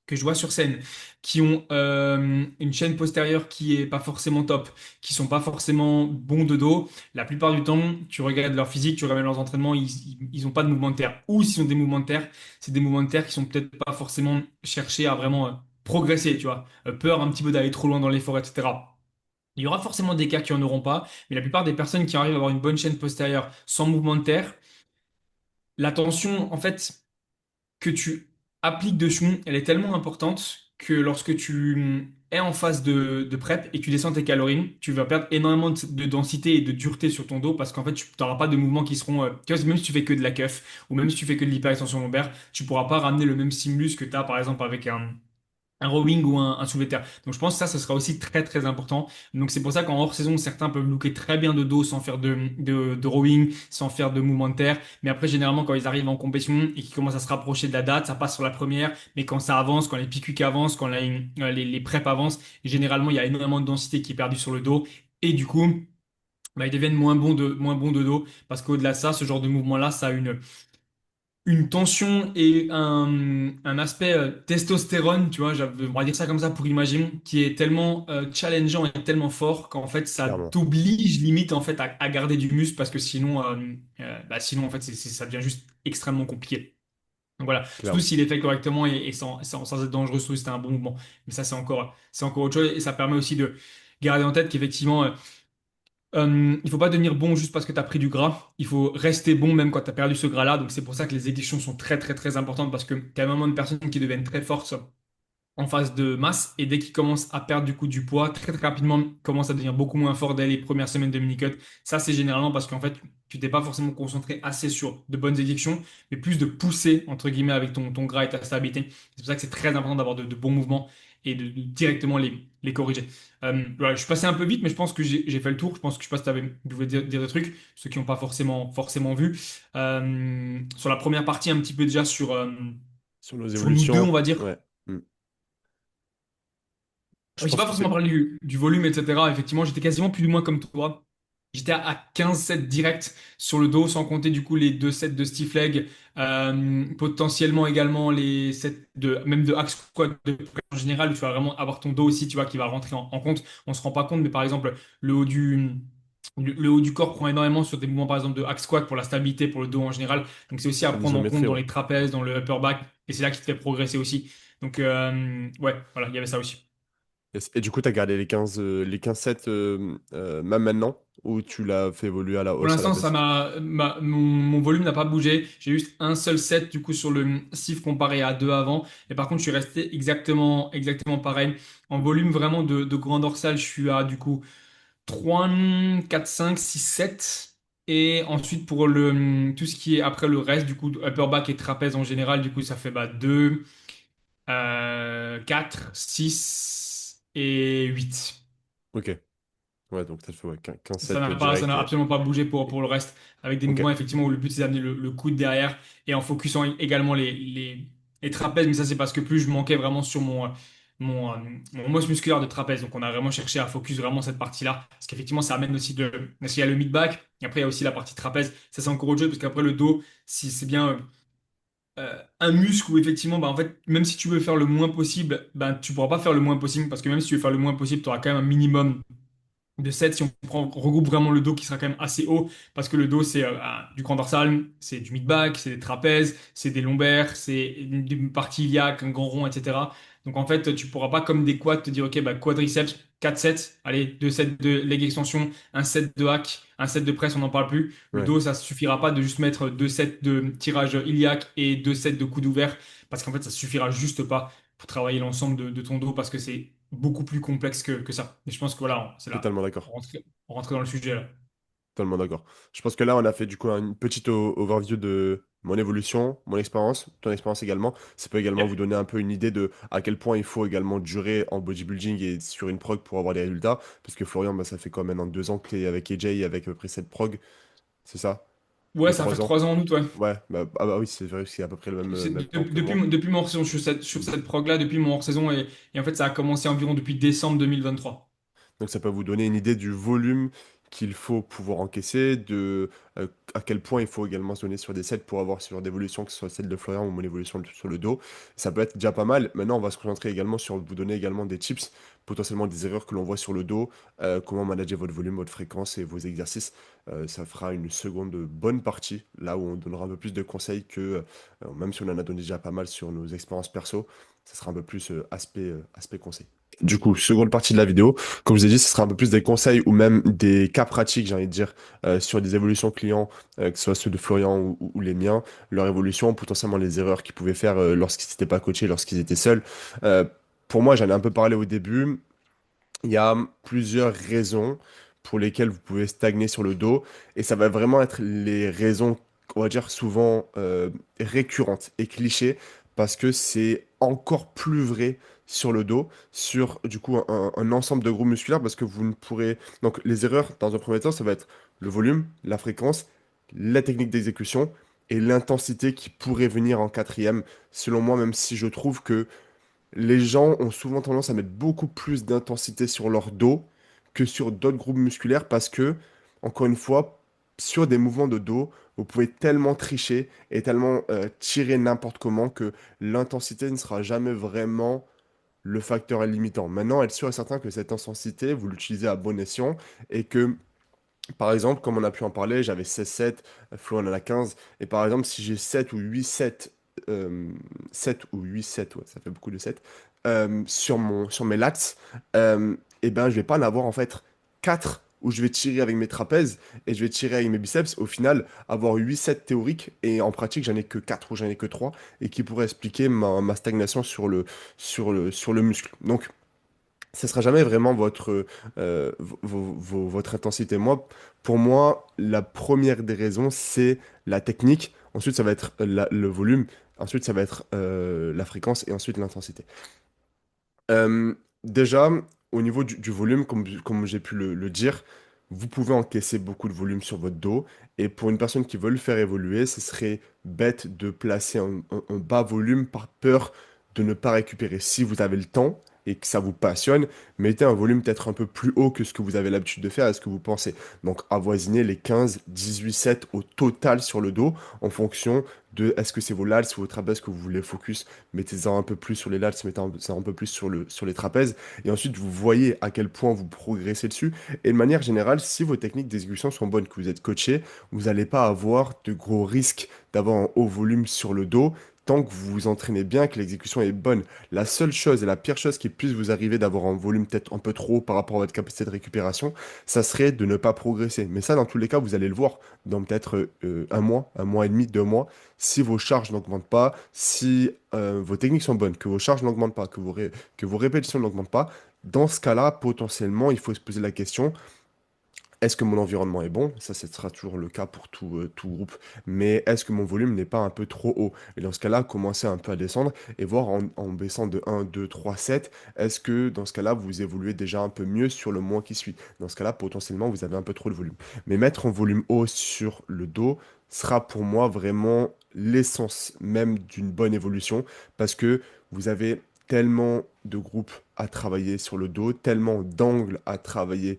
que je vois sur scène, qui ont une chaîne postérieure qui est pas forcément top, qui sont pas forcément bons de dos, la plupart du temps, tu regardes leur physique, tu regardes leurs entraînements, ils ont pas de mouvement de terre. Ou s'ils ont des mouvements de terre, c'est des mouvements de terre qui sont peut-être pas forcément cherchés à vraiment progresser, tu vois. Peur un petit peu d'aller trop loin dans l'effort, etc. Il y aura forcément des cas qui en auront pas, mais la plupart des personnes qui arrivent à avoir une bonne chaîne postérieure sans mouvement de terre, la tension, en fait, que tu appliques dessus, elle est tellement importante que lorsque tu es en phase de prep et que tu descends tes calories, tu vas perdre énormément de densité et de dureté sur ton dos parce qu'en fait, tu n'auras pas de mouvements qui seront. Tu vois, même si tu fais que de la cuff ou même si tu fais que de l'hyperextension lombaire, tu pourras pas ramener le même stimulus que tu as par exemple avec un rowing ou un soulevé de terre. Donc je pense que ça sera aussi très très important. Donc c'est pour ça qu'en hors saison, certains peuvent looker très bien de dos sans faire de rowing, sans faire de mouvement de terre. Mais après, généralement, quand ils arrivent en compétition et qu'ils commencent à se rapprocher de la date, ça passe sur la première. Mais quand ça avance, quand les PQ avancent, quand les preps avancent, généralement, il y a énormément de densité qui est perdue sur le dos. Et du coup, bah, ils deviennent moins bons de dos. Parce qu'au-delà de ça, ce genre de mouvement-là, ça a une tension et un aspect testostérone, tu vois, on va dire ça comme ça pour imaginer, qui est tellement challengeant et tellement fort qu'en fait ça Clairement, t'oblige limite en fait à garder du muscle parce que sinon, sinon en fait ça devient juste extrêmement compliqué. Donc voilà, surtout clairement. s'il est fait correctement et sans être dangereux, surtout si c'était un bon mouvement. Mais ça c'est encore autre chose et ça permet aussi de garder en tête qu'effectivement il faut pas devenir bon juste parce que tu as pris du gras. Il faut rester bon même quand tu as perdu ce gras-là. Donc c'est pour ça que les éditions sont très très très importantes parce que tu as énormément de personnes qui deviennent très fortes en phase de masse et dès qu'ils commencent à perdre du coup du poids, très très rapidement, ils commencent à devenir beaucoup moins forts dès les premières semaines de mini-cut. Ça c'est généralement parce qu'en fait tu t'es pas forcément concentré assez sur de bonnes éjections, mais plus de pousser entre guillemets avec ton gras et ta stabilité. C'est pour ça que c'est très important d'avoir de bons mouvements et de directement les corriger. Voilà, je suis passé un peu vite, mais je pense que j'ai fait le tour. Je pense que je sais pas si tu voulais dire des trucs, ceux qui n'ont pas forcément vu. Sur la première partie, un petit peu déjà Sur nos sur nous deux, on évolutions, va dire. ouais. Hmm. Je J'ai pense pas que forcément c'est parlé du volume, etc. Effectivement, j'étais quasiment plus ou moins comme toi. J'étais à 15 sets direct sur le dos, sans compter du coup les deux sets de stiff leg, potentiellement également les sets même de hack squat en général, où tu vas vraiment avoir ton dos aussi, tu vois, qui va rentrer en compte. On se rend pas compte, mais par exemple, le haut du corps prend énormément sur des mouvements, par exemple, de hack squat pour la stabilité, pour le dos en général. Donc c'est aussi à en prendre en compte isométrie, dans ouais. les trapèzes, dans le upper back, et c'est là qui te fait progresser aussi. Donc, ouais, voilà, il y avait ça aussi. Et du coup, tu as gardé les 15 sets même maintenant, ou tu l'as fait évoluer à la Pour hausse, à la l'instant, baisse? mon volume n'a pas bougé. J'ai juste un seul set du coup sur le SIF comparé à deux avant. Et par contre, je suis resté exactement pareil. En volume vraiment de grand dorsal, je suis à du coup 3, 4, 5, 6, 7. Et ensuite, pour tout ce qui est après le reste, du coup, upper back et trapèze en général, du coup, ça fait 2, 4, 6 et 8. Ok. Ouais, donc tu as fait ouais, 15 Ça sets n'a pas, ça direct n'a absolument pas bougé et- pour le reste, avec des Ok. mouvements effectivement où le but c'est d'amener le coude derrière et en focusant également les trapèzes, mais ça c'est parce que plus je manquais vraiment sur mon os musculaire de trapèze. Donc on a vraiment cherché à focus vraiment cette partie-là, parce qu'effectivement ça amène aussi parce qu'il y a le mid-back, et après il y a aussi la partie trapèze. Ça c'est encore autre chose, parce qu'après le dos, si c'est bien un muscle où effectivement, bah, en fait, même si tu veux faire le moins possible, bah, tu pourras pas faire le moins possible, parce que même si tu veux faire le moins possible, tu auras quand même un minimum de 7 si on regroupe vraiment le dos qui sera quand même assez haut parce que le dos c'est du grand dorsal, c'est du mid-back, c'est des trapèzes, c'est des lombaires, c'est une partie iliaque, un grand rond, etc. Donc en fait tu pourras pas comme des quads te dire ok bah quadriceps 4 sets, allez 2 sets de leg extension, un set de hack, un set de presse on n'en parle plus. Le Ouais, dos ça suffira pas de juste mettre 2 sets de tirage iliaque et 2 sets de coude ouvert parce qu'en fait ça suffira juste pas pour travailler l'ensemble de ton dos parce que c'est beaucoup plus complexe que ça. Et je pense que voilà, c'est là. totalement d'accord. On rentrait dans le sujet là. Totalement d'accord. Je pense que là, on a fait du coup une petite overview de mon évolution, mon expérience, ton expérience également. Ça peut également vous Yep. donner un peu une idée de à quel point il faut également durer en bodybuilding et sur une prog pour avoir des résultats. Parce que Florian, bah, ça fait quoi maintenant 2 ans que tu es avec AJ, avec à peu près cette prog, c'est ça? Ouais, Deux ça fait trois ans? 3 ans en août, ouais. Ouais, bah, ah bah oui, c'est vrai, c'est à peu près le même temps que moi. Depuis mon hors-saison, sur Mm. cette prog-là, depuis mon hors-saison, et en fait, ça a commencé environ depuis décembre 2023. Donc ça peut vous donner une idée du volume qu'il faut pouvoir encaisser, à quel point il faut également se donner sur des sets pour avoir ce genre d'évolution, que ce soit celle de Florian ou mon évolution sur le dos. Ça peut être déjà pas mal. Maintenant, on va se concentrer également sur vous donner également des tips, potentiellement des erreurs que l'on voit sur le dos, comment manager votre volume, votre fréquence et vos exercices. Ça fera une seconde bonne partie, là où on donnera un peu plus de conseils que, même si on en a donné déjà pas mal sur nos expériences perso, ça sera un peu plus aspect conseil. Du coup, seconde partie de la vidéo, comme je vous ai dit, ce sera un peu plus des conseils ou même des cas pratiques, j'ai envie de dire, sur des évolutions clients, que ce soit ceux de Florian ou les miens, leur évolution, potentiellement les erreurs qu'ils pouvaient faire lorsqu'ils n'étaient pas coachés, lorsqu'ils étaient seuls. Euh, pour moi, j'en ai un peu parlé au début. Il y a plusieurs raisons pour lesquelles vous pouvez stagner sur le dos, et ça va vraiment être les raisons, on va dire, souvent récurrentes et clichés, parce que c'est encore plus vrai sur le dos, sur du coup un ensemble de groupes musculaires, parce que vous ne pourrez... Donc les erreurs, dans un premier temps, ça va être le volume, la fréquence, la technique d'exécution et l'intensité qui pourrait venir en quatrième, selon moi, même si je trouve que les gens ont souvent tendance à mettre beaucoup plus d'intensité sur leur dos que sur d'autres groupes musculaires parce que, encore une fois, sur des mouvements de dos, vous pouvez tellement tricher et tellement tirer n'importe comment que l'intensité ne sera jamais vraiment le facteur limitant. Maintenant, être sûr et certain que cette intensité, vous l'utilisez à bon escient et que par exemple, comme on a pu en parler, j'avais 16-7, Flo en a 15. Et par exemple, si j'ai 7 ou 8 7, 7 ou 8 7, ouais, ça fait beaucoup de 7, sur mes lats, et ben, je vais pas en avoir en fait 4 où je vais tirer avec mes trapèzes et je vais tirer avec mes biceps. Au final, avoir 8 sets théoriques et en pratique, j'en ai que 4 ou j'en ai que 3 et qui pourraient expliquer ma stagnation sur le muscle. Donc, ce sera jamais vraiment votre intensité. Pour moi, la première des raisons, c'est la technique. Ensuite, ça va être le volume. Ensuite, ça va être la fréquence et ensuite l'intensité. Déjà, au niveau du volume, comme j'ai pu le dire, vous pouvez encaisser beaucoup de volume sur votre dos. Et pour une personne qui veut le faire évoluer, ce serait bête de placer un bas volume par peur de ne pas récupérer. Si vous avez le temps et que ça vous passionne, mettez un volume peut-être un peu plus haut que ce que vous avez l'habitude de faire, à ce que vous pensez. Donc avoisinez les 15-18 sets au total sur le dos en fonction de est-ce que c'est vos lats ou vos trapèzes que vous voulez focus, mettez-en un peu plus sur les lats, mettez-en un peu plus sur les trapèzes, et ensuite vous voyez à quel point vous progressez dessus. Et de manière générale, si vos techniques d'exécution sont bonnes, que vous êtes coaché, vous n'allez pas avoir de gros risques d'avoir un haut volume sur le dos, tant que vous vous entraînez bien, que l'exécution est bonne. La seule chose et la pire chose qui puisse vous arriver d'avoir un volume peut-être un peu trop haut par rapport à votre capacité de récupération, ça serait de ne pas progresser. Mais ça, dans tous les cas, vous allez le voir dans peut-être un mois et demi, 2 mois, si vos charges n'augmentent pas, si vos techniques sont bonnes, que vos charges n'augmentent pas, que vos répétitions n'augmentent pas, dans ce cas-là, potentiellement, il faut se poser la question, est-ce que mon environnement est bon? Ça, ce sera toujours le cas pour tout groupe. Mais est-ce que mon volume n'est pas un peu trop haut? Et dans ce cas-là, commencer un peu à descendre et voir en baissant de 1, 2, 3, 7, est-ce que dans ce cas-là, vous évoluez déjà un peu mieux sur le mois qui suit? Dans ce cas-là, potentiellement, vous avez un peu trop de volume. Mais mettre un volume haut sur le dos sera pour moi vraiment l'essence même d'une bonne évolution parce que vous avez tellement de groupes à travailler sur le dos, tellement d'angles à travailler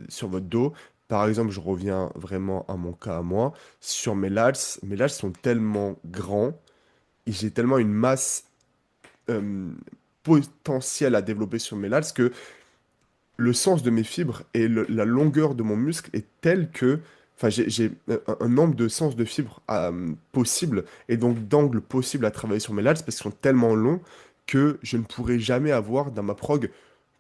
sur votre dos. Par exemple, je reviens vraiment à mon cas à moi. Sur mes lats sont tellement grands et j'ai tellement une masse euh, potentielle à développer sur mes lats que le sens de mes fibres et la longueur de mon muscle est telle que, enfin, j'ai un nombre de sens de fibres possible et donc d'angles possibles à travailler sur mes lats parce qu'ils sont tellement longs que je ne pourrai jamais avoir dans ma prog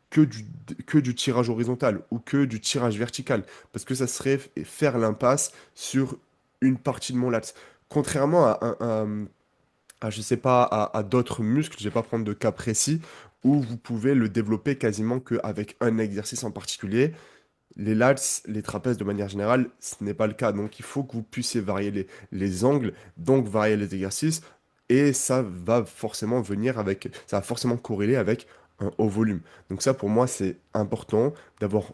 que du, que du tirage horizontal ou que du tirage vertical, parce que ça serait faire l'impasse sur une partie de mon lat. Contrairement je sais pas, à d'autres muscles, je vais pas prendre de cas précis, où vous pouvez le développer quasiment qu'avec un exercice en particulier. Les lats, les trapèzes de manière générale, ce n'est pas le cas. Donc il faut que vous puissiez varier les angles, donc varier les exercices, et ça va forcément corréler avec un haut volume. Donc ça, pour moi, c'est important d'avoir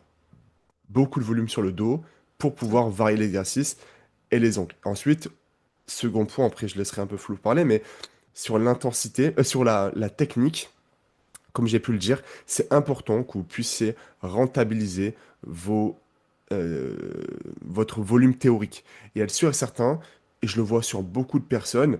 beaucoup de volume sur le dos pour pouvoir varier l'exercice et les angles. Ensuite, second point, après je laisserai un peu flou parler, mais sur l'intensité, sur la technique, comme j'ai pu le dire, c'est important que vous puissiez rentabiliser vos euh, votre volume théorique. Et être sûr et certain, et je le vois sur beaucoup de personnes,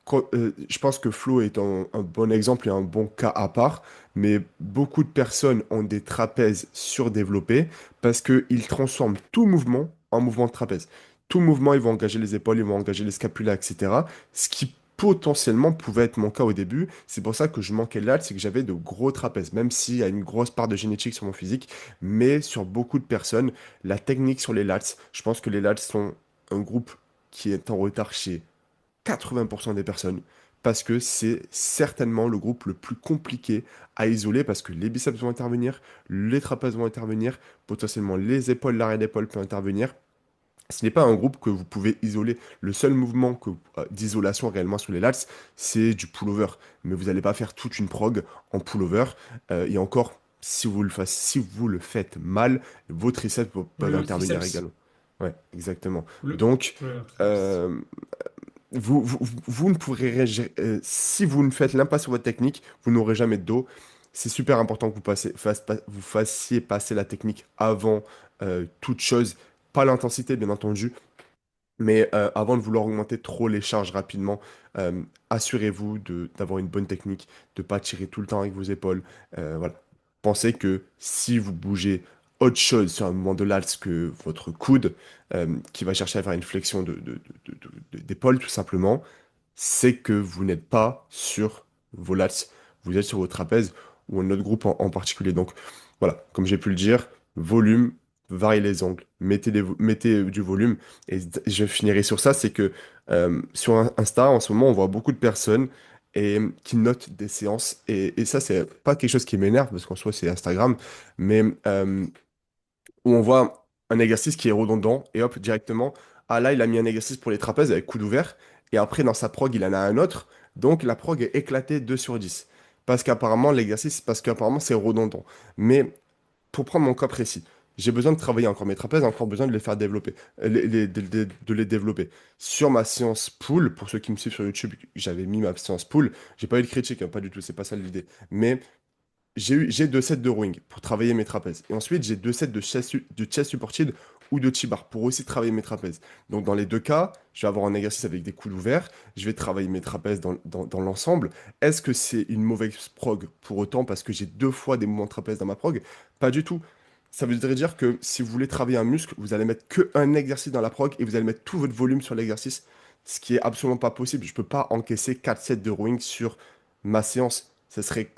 je pense que Flo est un bon exemple et un bon cas à part, mais beaucoup de personnes ont des trapèzes surdéveloppés parce qu'ils transforment tout mouvement en mouvement de trapèze. Tout mouvement, ils vont engager les épaules, ils vont engager les scapula, etc. Ce qui potentiellement pouvait être mon cas au début. C'est pour ça que je manquais de c'est que j'avais de gros trapèzes, même s'il y a une grosse part de génétique sur mon physique, mais sur beaucoup de personnes, la technique sur les lats, je pense que les lats sont un groupe qui est en retard chez 80% des personnes, parce que c'est certainement le groupe le plus compliqué à isoler, parce que les biceps vont intervenir, les trapèzes vont intervenir, potentiellement les épaules, l'arrière d'épaule peut intervenir. Ce n'est pas un groupe que vous pouvez isoler. Le seul mouvement d'isolation réellement sur les lats, c'est du pullover. Mais vous n'allez pas faire toute une prog en pullover. Et encore, si vous le faites mal, vos triceps Ou peuvent le intervenir triceps. également. Ouais, exactement. Ou le, Donc, ou le triceps. euh, vous ne pourrez, si vous ne faites l'impasse sur votre technique, vous n'aurez jamais de dos. C'est super important que vous fassiez passer la technique avant toute chose. Pas l'intensité, bien entendu, mais avant de vouloir augmenter trop les charges rapidement, assurez-vous d'avoir une bonne technique, de ne pas tirer tout le temps avec vos épaules. Voilà. Pensez que si vous bougez autre chose sur un mouvement de lats que votre coude, qui va chercher à faire une flexion d'épaule tout simplement, c'est que vous n'êtes pas sur vos lats, vous êtes sur vos trapèzes ou un autre groupe en particulier. Donc voilà, comme j'ai pu le dire, volume, variez les angles, mettez du volume. Et je finirai sur ça, c'est que sur Insta, en ce moment, on voit beaucoup de personnes qui notent des séances. Et ça, c'est pas quelque chose qui m'énerve, parce qu'en soi, c'est Instagram, mais où on voit un exercice qui est redondant, et hop, directement, ah là, il a mis un exercice pour les trapèzes avec coude ouvert, et après, dans sa prog, il en a un autre, donc la prog est éclatée 2 sur 10. Parce qu'apparemment, c'est redondant. Mais pour prendre mon cas précis, j'ai besoin de travailler encore mes trapèzes, encore besoin de les faire développer, de les développer. Sur ma séance pool, pour ceux qui me suivent sur YouTube, j'avais mis ma séance pool, j'ai pas eu de critique, hein, pas du tout, c'est pas ça l'idée. Mais j'ai 2 sets de rowing pour travailler mes trapèzes. Et ensuite, j'ai 2 sets de chest supported ou de T-bar pour aussi travailler mes trapèzes. Donc, dans les deux cas, je vais avoir un exercice avec des coudes ouverts. Je vais travailler mes trapèzes dans l'ensemble. Est-ce que c'est une mauvaise prog pour autant parce que j'ai 2 fois des mouvements de trapèze dans ma prog? Pas du tout. Ça voudrait dire que si vous voulez travailler un muscle, vous allez mettre qu'un exercice dans la prog et vous allez mettre tout votre volume sur l'exercice, ce qui est absolument pas possible. Je peux pas encaisser 4 sets de rowing sur ma séance. Ça serait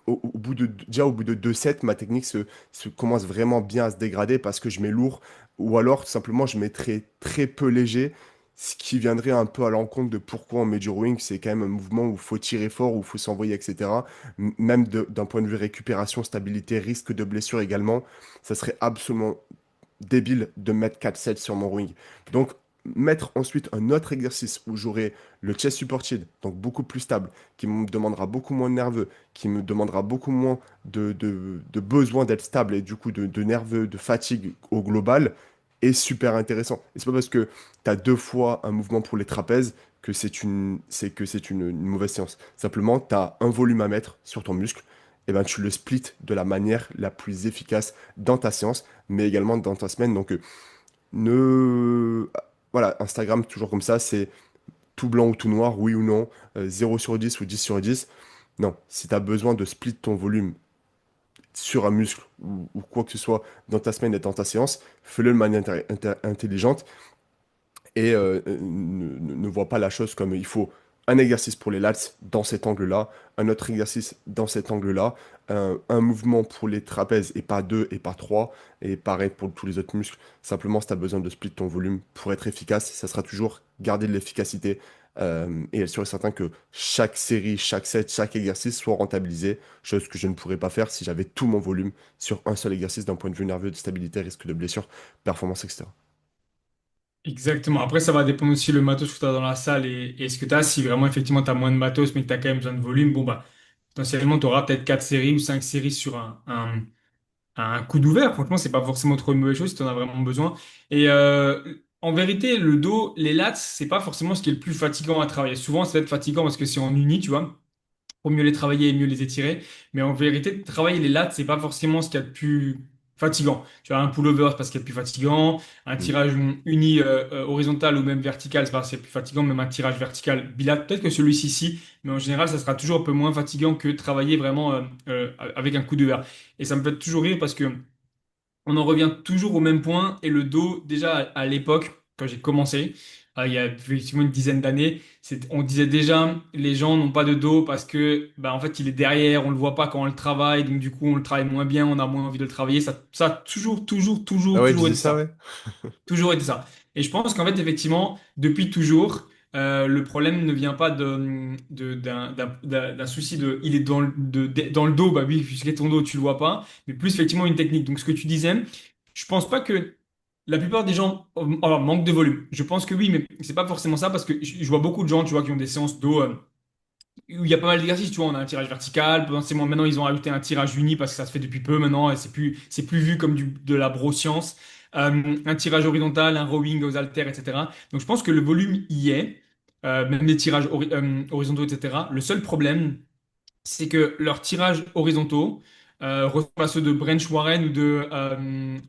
déjà au bout de 2 sets, ma technique se commence vraiment bien à se dégrader parce que je mets lourd, ou alors tout simplement je mettrais très peu léger, ce qui viendrait un peu à l'encontre de pourquoi on met du rowing. C'est quand même un mouvement où il faut tirer fort, où il faut s'envoyer, etc. Même d'un point de vue récupération, stabilité, risque de blessure également, ça serait absolument débile de mettre 4 sets sur mon rowing. Donc, mettre ensuite un autre exercice où j'aurai le chest supported, donc beaucoup plus stable, qui me demandera beaucoup moins de nerveux, qui me demandera beaucoup moins de besoin d'être stable et du coup de nerveux, de fatigue au global, est super intéressant. Et c'est pas parce que tu as 2 fois un mouvement pour les trapèzes que c'est une mauvaise séance. Simplement, tu as un volume à mettre sur ton muscle, et ben tu le splits de la manière la plus efficace dans ta séance, mais également dans ta semaine. Donc, ne... voilà, Instagram, toujours comme ça, c'est tout blanc ou tout noir, oui ou non, 0 sur 10 ou 10 sur 10. Non, si tu as besoin de split ton volume sur un muscle ou quoi que ce soit dans ta semaine et dans ta séance, fais-le de manière intelligente et ne vois pas la chose comme il faut un exercice pour les lats dans cet angle-là, un autre exercice dans cet angle-là, un mouvement pour les trapèzes et pas deux et pas trois, et pareil pour tous les autres muscles. Simplement, si tu as besoin de split ton volume pour être efficace, ça sera toujours garder de l'efficacité et être sûr et certain que chaque série, chaque set, chaque exercice soit rentabilisé, chose que je ne pourrais pas faire si j'avais tout mon volume sur un seul exercice d'un point de vue nerveux, de stabilité, risque de blessure, performance, etc. Exactement. Après, ça va dépendre aussi le matos que tu as dans la salle et ce que tu as. Si vraiment, effectivement, tu as moins de matos, mais que tu as quand même besoin de volume, bon, bah, potentiellement, tu auras peut-être 4 séries ou 5 séries sur un coup d'ouvert. Franchement, c'est pas forcément trop une mauvaise chose si tu en as vraiment besoin. Et en vérité, le dos, les lats, c'est pas forcément ce qui est le plus fatigant à travailler. Souvent, c'est peut-être fatigant parce que c'est en uni, tu vois. Pour mieux les travailler et mieux les étirer. Mais en vérité, travailler les lats, c'est pas forcément ce qu'il y a de plus. fatigant. Tu as un pullover, c'est parce qu'il est plus fatigant. Un Mm. tirage uni horizontal ou même vertical, c'est parce qu'il est plus fatigant. Même un tirage vertical bilat, peut-être que celui-ci, si, mais en général, ça sera toujours un peu moins fatigant que travailler vraiment avec un coup de verre. Et ça me fait toujours rire parce que on en revient toujours au même point. Et le dos, déjà à l'époque, quand j'ai commencé, il y a effectivement une dizaine d'années, on disait déjà, les gens n'ont pas de dos parce que, bah, en fait, il est derrière, on le voit pas quand on le travaille, donc du coup, on le travaille moins bien, on a moins envie de le travailler. Ça a toujours, toujours, Ah toujours, ouais, il toujours disait été ça, ça. ouais. Toujours été ça. Et je pense qu'en fait, effectivement, depuis toujours, le problème ne vient pas d'un souci de, il est dans le dos, bah oui, puisqu'il est ton dos, tu le vois pas, mais plus effectivement une technique. Donc, ce que tu disais, je pense pas que la plupart des gens, alors, manquent de volume. Je pense que oui, mais c'est pas forcément ça parce que je vois beaucoup de gens, tu vois, qui ont des séances dos où il y a pas mal d'exercices, tu vois, on a un tirage vertical, potentiellement maintenant ils ont ajouté un tirage uni parce que ça se fait depuis peu maintenant et c'est plus vu comme de la broscience. Un tirage horizontal, un rowing aux haltères, etc. Donc je pense que le volume y est, même des tirages horizontaux, etc. Le seul problème, c'est que leurs tirages horizontaux ressemblent à ceux de Brent Warren ou de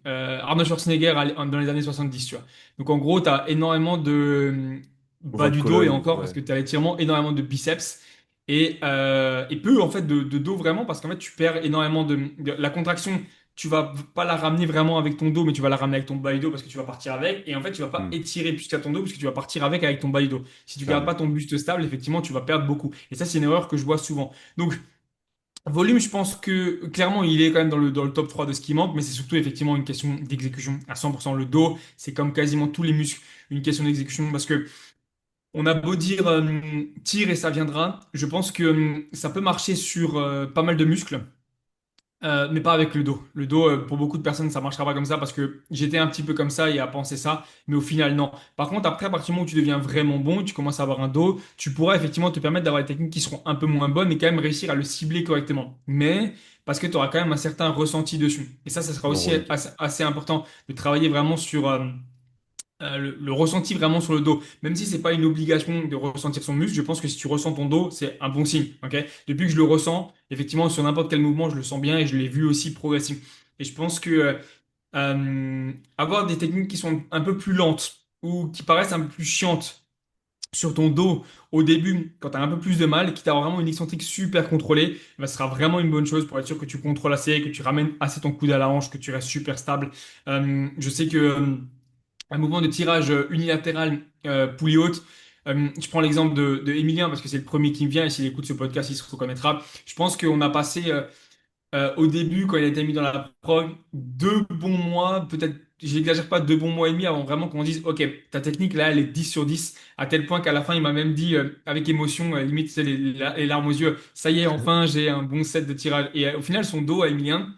Arnold Schwarzenegger dans les années 70, tu vois. Donc en gros, tu as énormément de bas Over de du dos et colonne, encore parce ouais. que tu as étirement énormément de biceps et peu en fait de dos vraiment parce qu'en fait tu perds énormément la contraction. Tu vas pas la ramener vraiment avec ton dos, mais tu vas la ramener avec ton bas du dos parce que tu vas partir avec. Et en fait, tu vas pas Mm. étirer plus qu'à ton dos parce que tu vas partir avec ton bas du dos. Si tu gardes Clairement. pas ton buste stable, effectivement, tu vas perdre beaucoup. Et ça, c'est une erreur que je vois souvent. Donc, volume, je pense que clairement, il est quand même dans le top 3 de ce qui manque, mais c'est surtout effectivement une question d'exécution à 100%. Le dos, c'est comme quasiment tous les muscles, une question d'exécution parce que on a beau dire tire et ça viendra, je pense que ça peut marcher sur pas mal de muscles. Mais pas avec le dos. Le dos, pour beaucoup de personnes, ça marchera pas comme ça parce que j'étais un petit peu comme ça et à penser ça, mais au final, non. Par contre, après, à partir du moment où tu deviens vraiment bon, tu commences à avoir un dos, tu pourras effectivement te permettre d'avoir des techniques qui seront un peu moins bonnes et quand même réussir à le cibler correctement. Mais parce que tu auras quand même un certain ressenti dessus. Et ça sera Bon aussi rendu. assez important de travailler vraiment sur le ressenti vraiment sur le dos. Même si c'est pas une obligation de ressentir son muscle, je pense que si tu ressens ton dos, c'est un bon signe. Ok. Depuis que je le ressens, effectivement, sur n'importe quel mouvement, je le sens bien et je l'ai vu aussi progresser. Et je pense que avoir des techniques qui sont un peu plus lentes ou qui paraissent un peu plus chiantes sur ton dos au début, quand tu as un peu plus de mal, quitte à avoir vraiment une excentrique super contrôlée, bah, ce sera vraiment une bonne chose pour être sûr que tu contrôles assez, que tu ramènes assez ton coude à la hanche, que tu restes super stable. Je sais que un mouvement de tirage unilatéral poulie haute. Je prends l'exemple de Emilien parce que c'est le premier qui me vient et s'il écoute ce podcast, il se reconnaîtra. Je pense qu'on a passé au début, quand il a été mis dans la prog, 2 bons mois, peut-être, j'exagère pas, 2 bons mois et demi avant vraiment qu'on dise, OK, ta technique là, elle est 10 sur 10, à tel point qu'à la fin, il m'a même dit, avec émotion, limite, c'est les larmes aux yeux, ça y est, enfin, j'ai un bon set de tirage. Et au final, son dos à Emilien,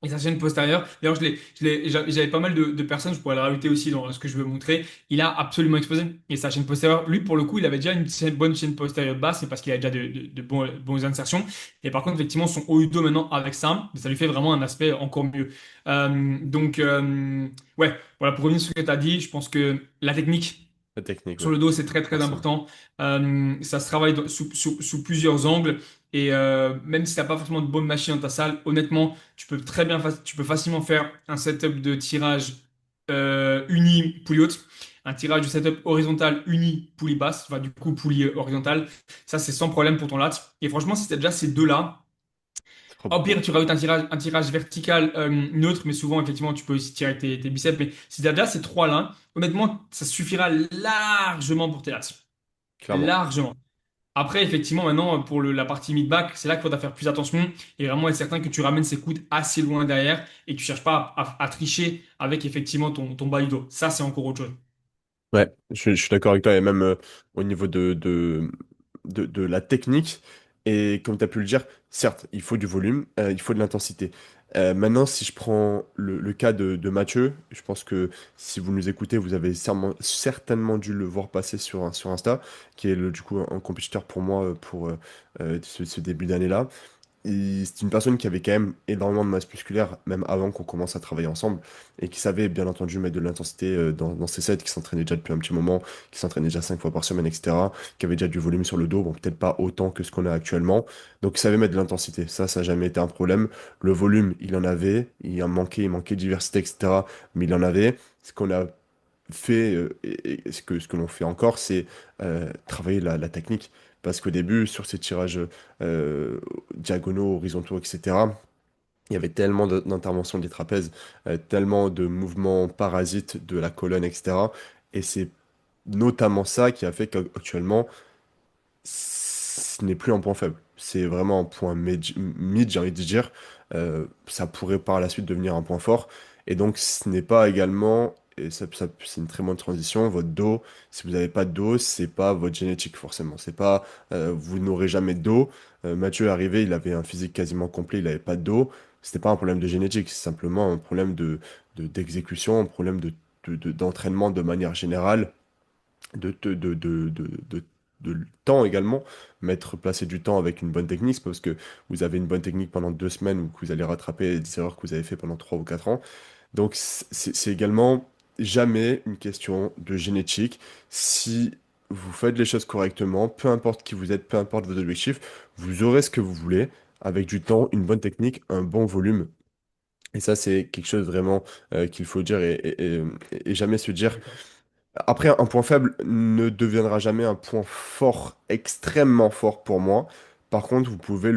et sa chaîne postérieure, d'ailleurs, j'avais pas mal de personnes, je pourrais le rajouter aussi dans ce que je veux montrer. Il a absolument explosé. Et sa chaîne postérieure, lui, pour le coup, il avait déjà une bonne chaîne postérieure basse, c'est parce qu'il a déjà de bons insertions. Et par contre, effectivement, son haut du dos maintenant, avec ça lui fait vraiment un aspect encore mieux. Donc, ouais, voilà, pour revenir sur ce que tu as dit, je pense que la technique, La technique, sur ouais. le dos, c'est très très Forcément. important. Ça se travaille sous plusieurs angles. Et même si tu n'as pas forcément de bonne machine dans ta salle, honnêtement, tu peux facilement faire un setup de tirage uni poulie haute, un tirage de setup horizontal uni poulie basse, enfin du coup poulie horizontale. Ça, c'est sans problème pour ton lat. Et franchement, si tu as déjà ces deux-là, Ça fera au beaucoup. pire, tu rajoutes un tirage vertical neutre, mais souvent, effectivement, tu peux aussi tirer avec tes biceps. Mais si tu as déjà ces trois-là, honnêtement, ça suffira largement pour tes lats. Clairement. Largement. Après, effectivement, maintenant, pour la partie mid-back, c'est là qu'il faudra faire plus attention et vraiment être certain que tu ramènes ses coudes assez loin derrière et que tu cherches pas à tricher avec effectivement ton bas du dos. Ça, c'est encore autre chose. Ouais, je suis d'accord avec toi, et même au niveau de la technique, et comme tu as pu le dire, certes, il faut du volume, il faut de l'intensité. Maintenant, si je prends le cas de Mathieu, je pense que si vous nous écoutez, vous avez certainement dû le voir passer sur Insta, qui est du coup un compétiteur pour moi pour ce début d'année-là. C'est une personne qui avait quand même énormément de masse musculaire, même avant qu'on commence à travailler ensemble, et qui savait bien entendu mettre de l'intensité dans ses sets, qui s'entraînait déjà depuis un petit moment, qui s'entraînait déjà 5 fois par semaine, etc., qui avait déjà du volume sur le dos, bon, peut-être pas autant que ce qu'on a actuellement, donc il savait mettre de l'intensité, ça n'a jamais été un problème. Le volume, il en avait, il manquait de diversité, etc., mais il en avait. Ce qu'on a fait, et ce que l'on fait encore, c'est travailler la technique. Parce qu'au début, sur ces tirages euh, diagonaux, horizontaux, etc., il y avait tellement d'interventions des trapèzes, tellement de mouvements parasites de la colonne, etc. Et c'est notamment ça qui a fait qu'actuellement, ce n'est plus un point faible. C'est vraiment un point mid, j'ai envie de dire. Ça pourrait par la suite devenir un point fort. Et donc, ce n'est pas également, et c'est une très bonne transition, votre dos. Si vous n'avez pas de dos, c'est pas votre génétique forcément. C'est pas, vous n'aurez jamais de dos. Mathieu est arrivé, il avait un physique quasiment complet, il n'avait pas de dos. C'était pas un problème de génétique, c'est simplement un problème d'exécution, un problème d'entraînement de manière générale de, de, de, de, de, de- de temps également, placer du temps avec une bonne technique, c'est parce que vous avez une bonne technique pendant 2 semaines ou que vous allez rattraper des erreurs que vous avez fait pendant 3 ou 4 ans. Donc c'est également jamais une question de génétique. Si vous faites les choses correctement, peu importe qui vous êtes, peu importe vos objectifs, vous aurez ce que vous voulez avec du temps, une bonne technique, un bon volume. Et ça, c'est quelque chose vraiment qu'il faut dire et jamais se dire. D'accord. Après, un point faible ne deviendra jamais un point fort, extrêmement fort pour moi. Par contre, vous pouvez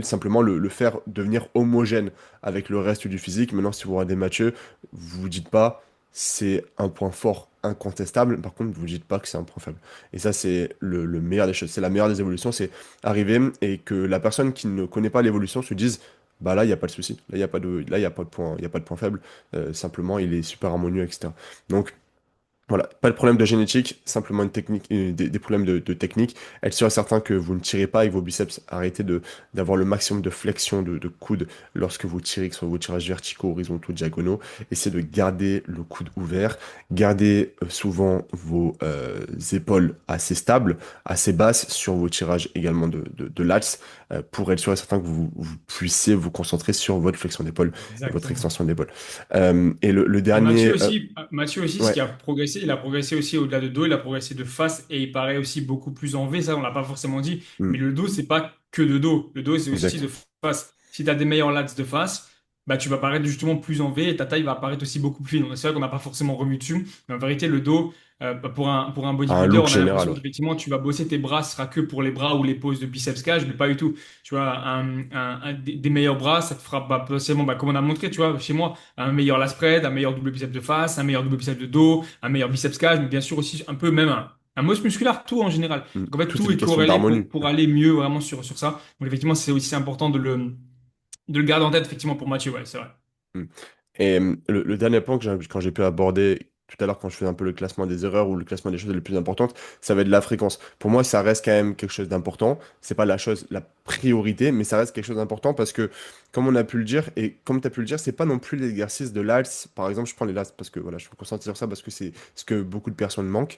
simplement le faire devenir homogène avec le reste du physique. Maintenant, si vous regardez Mathieu, vous vous dites pas c'est un point fort incontestable. Par contre, vous ne dites pas que c'est un point faible. Et ça, c'est le meilleur des choses. C'est la meilleure des évolutions. C'est arriver et que la personne qui ne connaît pas l'évolution se dise, bah là, il n'y a pas de souci. Là, il n'y a pas de, là, il y a pas de point, il y a pas de point faible. Simplement, il est super harmonieux, etc. Donc, voilà, pas de problème de génétique, simplement une technique, des problèmes de technique. Être sûr et certain que vous ne tirez pas avec vos biceps. Arrêtez d'avoir le maximum de flexion de coude lorsque vous tirez, que ce soit vos tirages verticaux, horizontaux, diagonaux. Essayez de garder le coude ouvert. Gardez souvent vos épaules assez stables, assez basses sur vos tirages également de lats pour être sûr et certain que vous puissiez vous concentrer sur votre flexion d'épaule et votre Exactement. extension d'épaule. Et le Et dernier... Mathieu aussi, ce ouais. qui a progressé, il a progressé aussi au-delà de dos, il a progressé de face et il paraît aussi beaucoup plus en V. Ça, on l'a pas forcément dit. Mais Hmm. le dos, c'est pas que de dos. Le dos, c'est aussi de Exact. face. Si tu as des meilleurs lats de face, bah, tu vas paraître justement plus en V et ta taille va apparaître aussi beaucoup plus fine. Donc, c'est vrai qu'on n'a pas forcément revu dessus. Mais en vérité, le dos, bah, pour un À un bodybuilder, look on a général, l'impression ouais. qu'effectivement, tu vas bosser tes bras, ce sera que pour les bras ou les poses de biceps cage, mais pas du tout. Tu vois, des meilleurs bras, ça te fera bah, potentiellement, bah, comme on a montré, tu vois, chez moi un meilleur lat spread, un meilleur double biceps de face, un meilleur double biceps de dos, un meilleur biceps cage, mais bien sûr aussi un peu même un muscle musculaire, tout en général. Hmm. Donc en fait, Tout est tout une est question corrélé d'harmonie. pour aller mieux vraiment sur ça. Donc effectivement, c'est aussi important de le garder en tête, effectivement, pour Mathieu, ouais, c'est vrai. Hmm. Et le dernier point quand j'ai pu aborder tout à l'heure, quand je fais un peu le classement des erreurs ou le classement des choses les plus importantes, ça va être la fréquence. Pour moi, ça reste quand même quelque chose d'important. C'est pas la chose, la priorité, mais ça reste quelque chose d'important parce que, comme on a pu le dire, et comme tu as pu le dire, c'est pas non plus l'exercice de l'ALS. Par exemple, je prends les LAS parce que voilà, je me concentre sur ça parce que c'est ce que beaucoup de personnes manquent.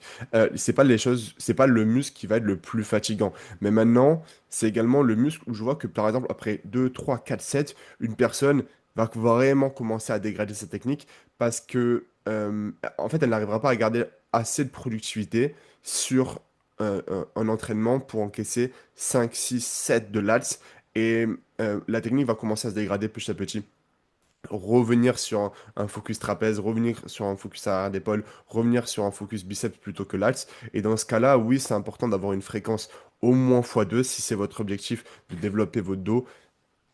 C'est pas les choses, c'est pas le muscle qui va être le plus fatigant. Mais maintenant, c'est également le muscle où je vois que, par exemple, après 2 3 4 7 une personne va vraiment commencer à dégrader sa technique parce que en fait elle n'arrivera pas à garder assez de productivité sur un entraînement pour encaisser 5 6 7 de lats et la technique va commencer à se dégrader petit à petit. Revenir sur un focus trapèze, revenir sur un focus arrière d'épaule, revenir sur un focus biceps plutôt que lats. Et dans ce cas-là, oui, c'est important d'avoir une fréquence au moins x2 si c'est votre objectif de développer votre dos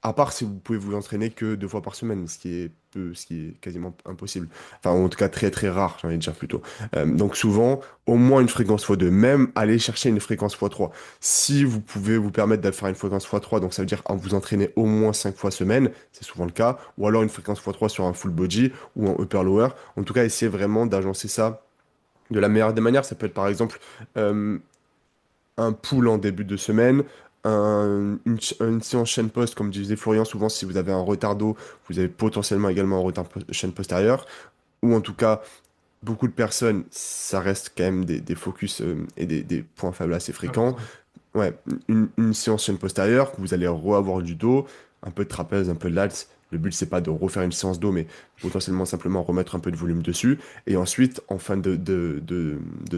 à part si vous pouvez vous entraîner que 2 fois par semaine, ce qui est quasiment impossible. Enfin, en tout cas, très très rare, j'ai envie de dire plutôt. Donc souvent, au moins une fréquence x2, même aller chercher une fréquence x3. Si vous pouvez vous permettre de faire une fréquence x3, donc ça veut dire vous entraîner au moins 5 fois semaine, c'est souvent le cas, ou alors une fréquence x3 sur un full body ou un upper lower. En tout cas, essayez vraiment d'agencer ça de la meilleure des manières. Ça peut être par exemple euh, un pull en début de semaine, une séance chaîne post, comme disait Florian, souvent si vous avez un retard d'eau, vous avez potentiellement également un retard chaîne postérieur, ou en tout cas, beaucoup de personnes, ça reste quand même des focus et des points faibles assez fréquents. Important. Ouais, une séance chaîne postérieure, que vous allez re-avoir du dos, un peu de trapèze, un peu de lats. Le but, c'est pas de refaire une séance dos, mais potentiellement simplement remettre un peu de volume dessus. Et ensuite, en fin de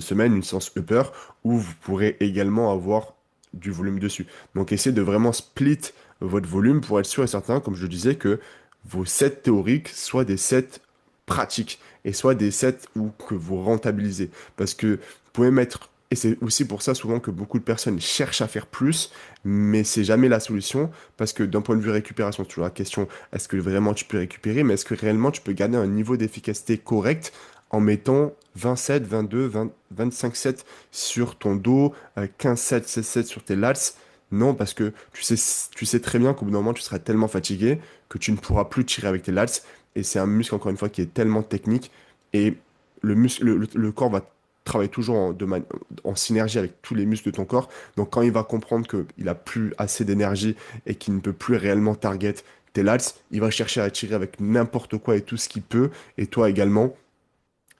semaine, une séance upper où vous pourrez également avoir du volume dessus. Donc, essayez de vraiment split votre volume pour être sûr et certain, comme je le disais, que vos sets théoriques soient des sets pratiques et soit des sets où que vous rentabilisez. Parce que vous pouvez mettre, et c'est aussi pour ça souvent que beaucoup de personnes cherchent à faire plus, mais c'est jamais la solution, parce que d'un point de vue récupération, c'est toujours la question, est-ce que vraiment tu peux récupérer, mais est-ce que réellement tu peux garder un niveau d'efficacité correct en mettant 27, 22, 20, 25 sets sur ton dos, 15 sets, 16 sets sur tes lats? Non, parce que tu sais très bien qu'au bout d'un moment, tu seras tellement fatigué que tu ne pourras plus tirer avec tes lats. Et c'est un muscle, encore une fois, qui est tellement technique. Et le corps va travailler toujours en synergie avec tous les muscles de ton corps. Donc quand il va comprendre qu'il a plus assez d'énergie et qu'il ne peut plus réellement target tes lats, il va chercher à tirer avec n'importe quoi et tout ce qu'il peut, et toi également.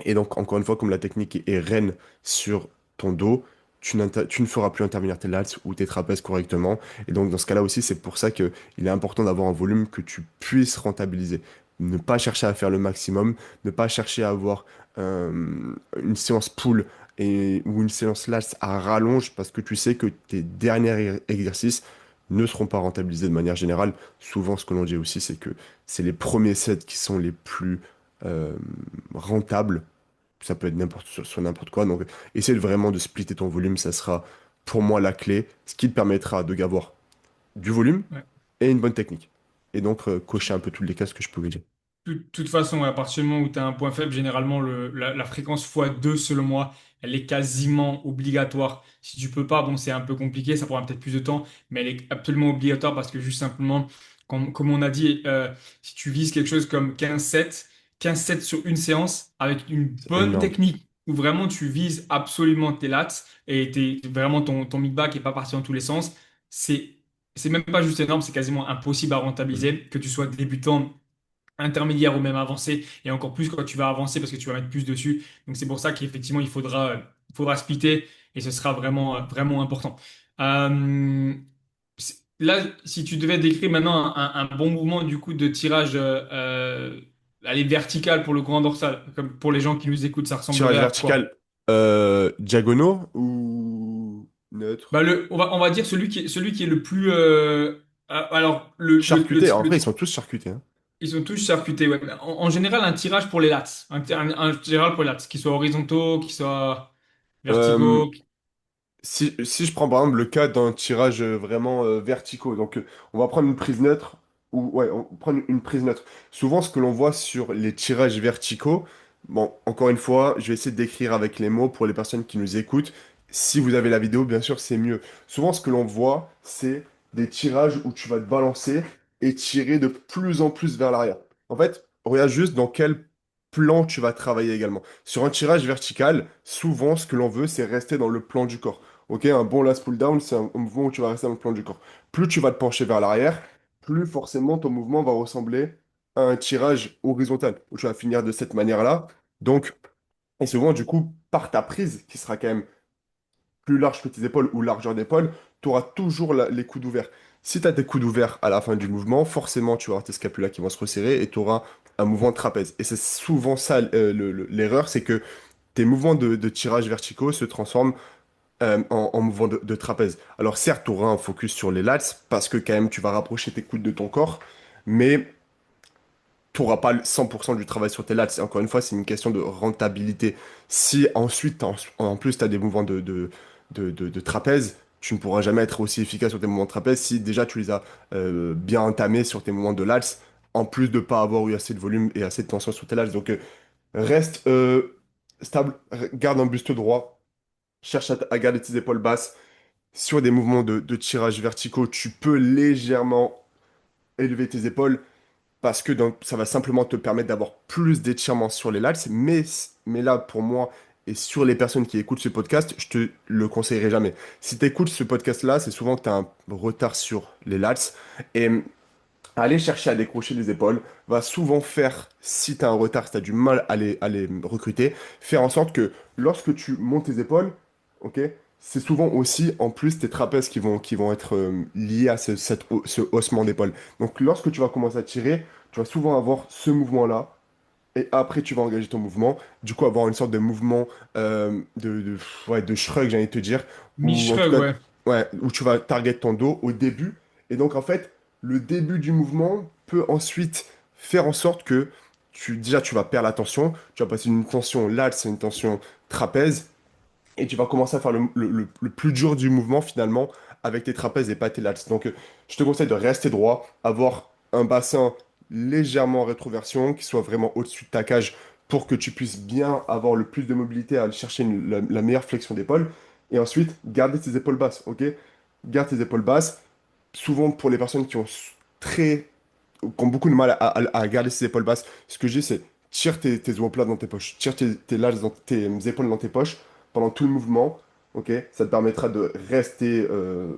Et donc, encore une fois, comme la technique est reine sur ton dos, tu ne feras plus intervenir tes lats ou tes trapèzes correctement. Et donc, dans ce cas-là aussi, c'est pour ça qu'il est important d'avoir un volume que tu puisses rentabiliser. Ne pas chercher à faire le maximum, ne pas chercher à avoir une séance pull ou une séance lats à rallonge parce que tu sais que tes derniers exercices ne seront pas rentabilisés de manière générale. Souvent, ce que l'on dit aussi, c'est que c'est les premiers sets qui sont les plus euh, rentables. Ça peut être sur n'importe quoi. Donc, essaie vraiment de splitter ton volume. Ça sera pour moi la clé, ce qui te permettra de avoir du volume Ouais. et une bonne technique. Et donc, cocher un peu toutes les cases que je pouvais dire. De toute façon, ouais, à partir du moment où tu as un point faible, généralement, la fréquence x2, selon moi, elle est quasiment obligatoire. Si tu peux pas, bon, c'est un peu compliqué, ça prendra peut-être plus de temps, mais elle est absolument obligatoire parce que juste simplement, comme on a dit, si tu vises quelque chose comme 15 sets sur une séance avec une C'est bonne énorme. technique, où vraiment tu vises absolument tes lats et vraiment ton mid-back est pas parti dans tous les sens, c'est, c'est même pas juste énorme, c'est quasiment impossible à Mm. rentabiliser, que tu sois débutant intermédiaire ou même avancé, et encore plus quand tu vas avancer parce que tu vas mettre plus dessus. Donc c'est pour ça qu'effectivement, il faudra splitter et ce sera vraiment, vraiment important. Là, si tu devais décrire maintenant un bon mouvement du coup de tirage allez, vertical pour le grand dorsal, comme pour les gens qui nous écoutent, ça Tirage ressemblerait à quoi? vertical, diagonaux ou neutre? Bah on va dire celui qui est le plus alors Charcuté. En vrai, ils sont tous charcutés, hein. ils sont tous charcutés, ouais. En général, un tirage pour les lats. Un tirage pour les lats, qu'ils soient horizontaux, qu'ils soient Euh, verticaux. si je prends par exemple le cas d'un tirage vraiment verticaux, donc on va prendre une prise neutre, ou ouais, on va prendre une prise neutre. Souvent, ce que l'on voit sur les tirages verticaux, bon, encore une fois, je vais essayer de décrire avec les mots pour les personnes qui nous écoutent. Si vous avez la vidéo, bien sûr, c'est mieux. Souvent, ce que l'on voit, c'est des tirages où tu vas te balancer et tirer de plus en plus vers l'arrière. En fait, regarde juste dans quel plan tu vas travailler également. Sur un tirage vertical, souvent, ce que l'on veut, c'est rester dans le plan du corps. Ok, un bon last pull down, c'est un mouvement où tu vas rester dans le plan du corps. Plus tu vas te pencher vers l'arrière, plus forcément ton mouvement va ressembler à un tirage horizontal, où tu vas finir de cette manière-là. Donc, et souvent, du coup, par ta prise, qui sera quand même plus large que tes épaules ou largeur d'épaule, tu auras toujours les coudes ouverts. Si tu as tes coudes ouverts à la fin du mouvement, forcément, tu vas avoir tes scapulas qui vont se resserrer et tu auras un mouvement de trapèze. Et c'est souvent ça l'erreur, c'est que tes mouvements de tirage verticaux se transforment en mouvement de trapèze. Alors certes, tu auras un focus sur les lats parce que quand même tu vas rapprocher tes coudes de ton corps, mais tu n'auras pas le 100% du travail sur tes lats. Et encore une fois, c'est une question de rentabilité. Si ensuite, en plus, tu as des mouvements de trapèze, tu ne pourras jamais être aussi efficace sur tes mouvements de trapèze si déjà tu les as bien entamés sur tes mouvements de lats, en plus de pas avoir eu assez de volume et assez de tension sur tes lats. Donc reste stable, garde un buste droit, cherche à garder tes épaules basses. Sur des mouvements de tirage verticaux, tu peux légèrement élever tes épaules parce que donc, ça va simplement te permettre d'avoir plus d'étirements sur les lats. Mais là, pour moi, et sur les personnes qui écoutent ce podcast, je te le conseillerais jamais. Si tu écoutes ce podcast-là, c'est souvent que tu as un retard sur les lats. Et aller chercher à décrocher les épaules va souvent faire, si tu as un retard, si tu as du mal à les recruter, faire en sorte que lorsque tu montes tes épaules, ok, c'est souvent aussi, en plus, tes trapèzes qui vont être liés à ce haussement d'épaule. Donc, lorsque tu vas commencer à tirer, tu vas souvent avoir ce mouvement-là, et après, tu vas engager ton mouvement. Du coup, avoir une sorte de mouvement ouais, de shrug, j'ai envie de te dire, ou en tout Mi-shrug, cas, ouais. ouais, où tu vas target ton dos au début. Et donc, en fait, le début du mouvement peut ensuite faire en sorte que déjà, tu vas perdre la tension. Tu vas passer d'une tension là, c'est une tension trapèze. Et tu vas commencer à faire le plus dur du mouvement finalement avec tes trapèzes et pas tes lats. Donc je te conseille de rester droit, avoir un bassin légèrement en rétroversion, qui soit vraiment au-dessus de ta cage pour que tu puisses bien avoir le plus de mobilité à aller chercher la meilleure flexion d'épaule. Et ensuite, garder tes épaules basses, ok? Garde tes épaules basses. Souvent pour les personnes très, qui ont beaucoup de mal à garder ses épaules basses, ce que je dis c'est tire tes omoplates dans tes poches, tire tes lats tes épaules dans tes poches pendant tout le mouvement, ok? Ça te permettra de rester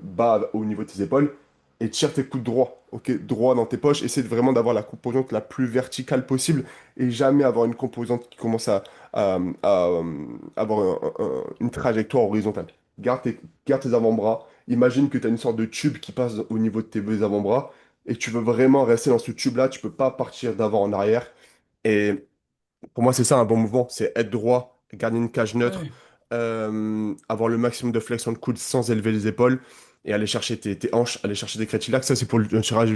bas au niveau de tes épaules et tire tes coudes droits, ok? Droit dans tes poches. Essaie vraiment d'avoir la composante la plus verticale possible et jamais avoir une composante qui commence à avoir une trajectoire horizontale. Garde tes avant-bras. Imagine que tu as une sorte de tube qui passe au niveau de tes avant-bras et que tu veux vraiment rester dans ce tube-là. Tu peux pas partir d'avant en arrière. Et pour moi, c'est ça un bon mouvement, c'est être droit, garder une cage neutre, Ouais. avoir le maximum de flexion de coude sans élever les épaules et aller chercher tes hanches, aller chercher des crétilacs. Ça, c'est pour le tirage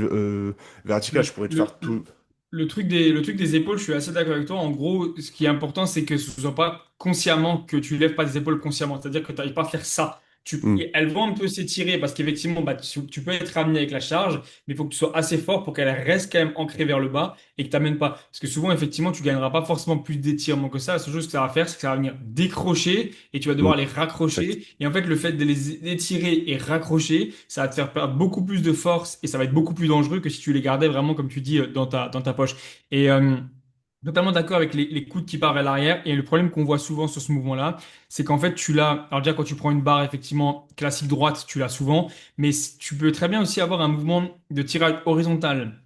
vertical. Je Le, pourrais te le, faire tout. le truc des épaules, je suis assez d'accord avec toi. En gros, ce qui est important, c'est que ce soit pas consciemment que tu lèves pas des épaules consciemment. C'est-à-dire que tu n'arrives pas à faire ça. Hmm. Et elles vont un peu s'étirer parce qu'effectivement, bah, tu peux être ramené avec la charge, mais il faut que tu sois assez fort pour qu'elle reste quand même ancrée vers le bas et que tu n'amènes pas. Parce que souvent, effectivement, tu gagneras pas forcément plus d'étirement que ça. La seule chose que ça va faire, c'est que ça va venir décrocher et tu vas Hmm. devoir les Exact. raccrocher. Et en fait, le fait de les étirer et raccrocher, ça va te faire perdre beaucoup plus de force et ça va être beaucoup plus dangereux que si tu les gardais vraiment, comme tu dis, dans ta poche. Et totalement d'accord avec les coudes qui partent vers l'arrière. Et le problème qu'on voit souvent sur ce mouvement-là, c'est qu'en fait, tu l'as. Alors, déjà, quand tu prends une barre, effectivement, classique droite, tu l'as souvent. Mais tu peux très bien aussi avoir un mouvement de tirage horizontal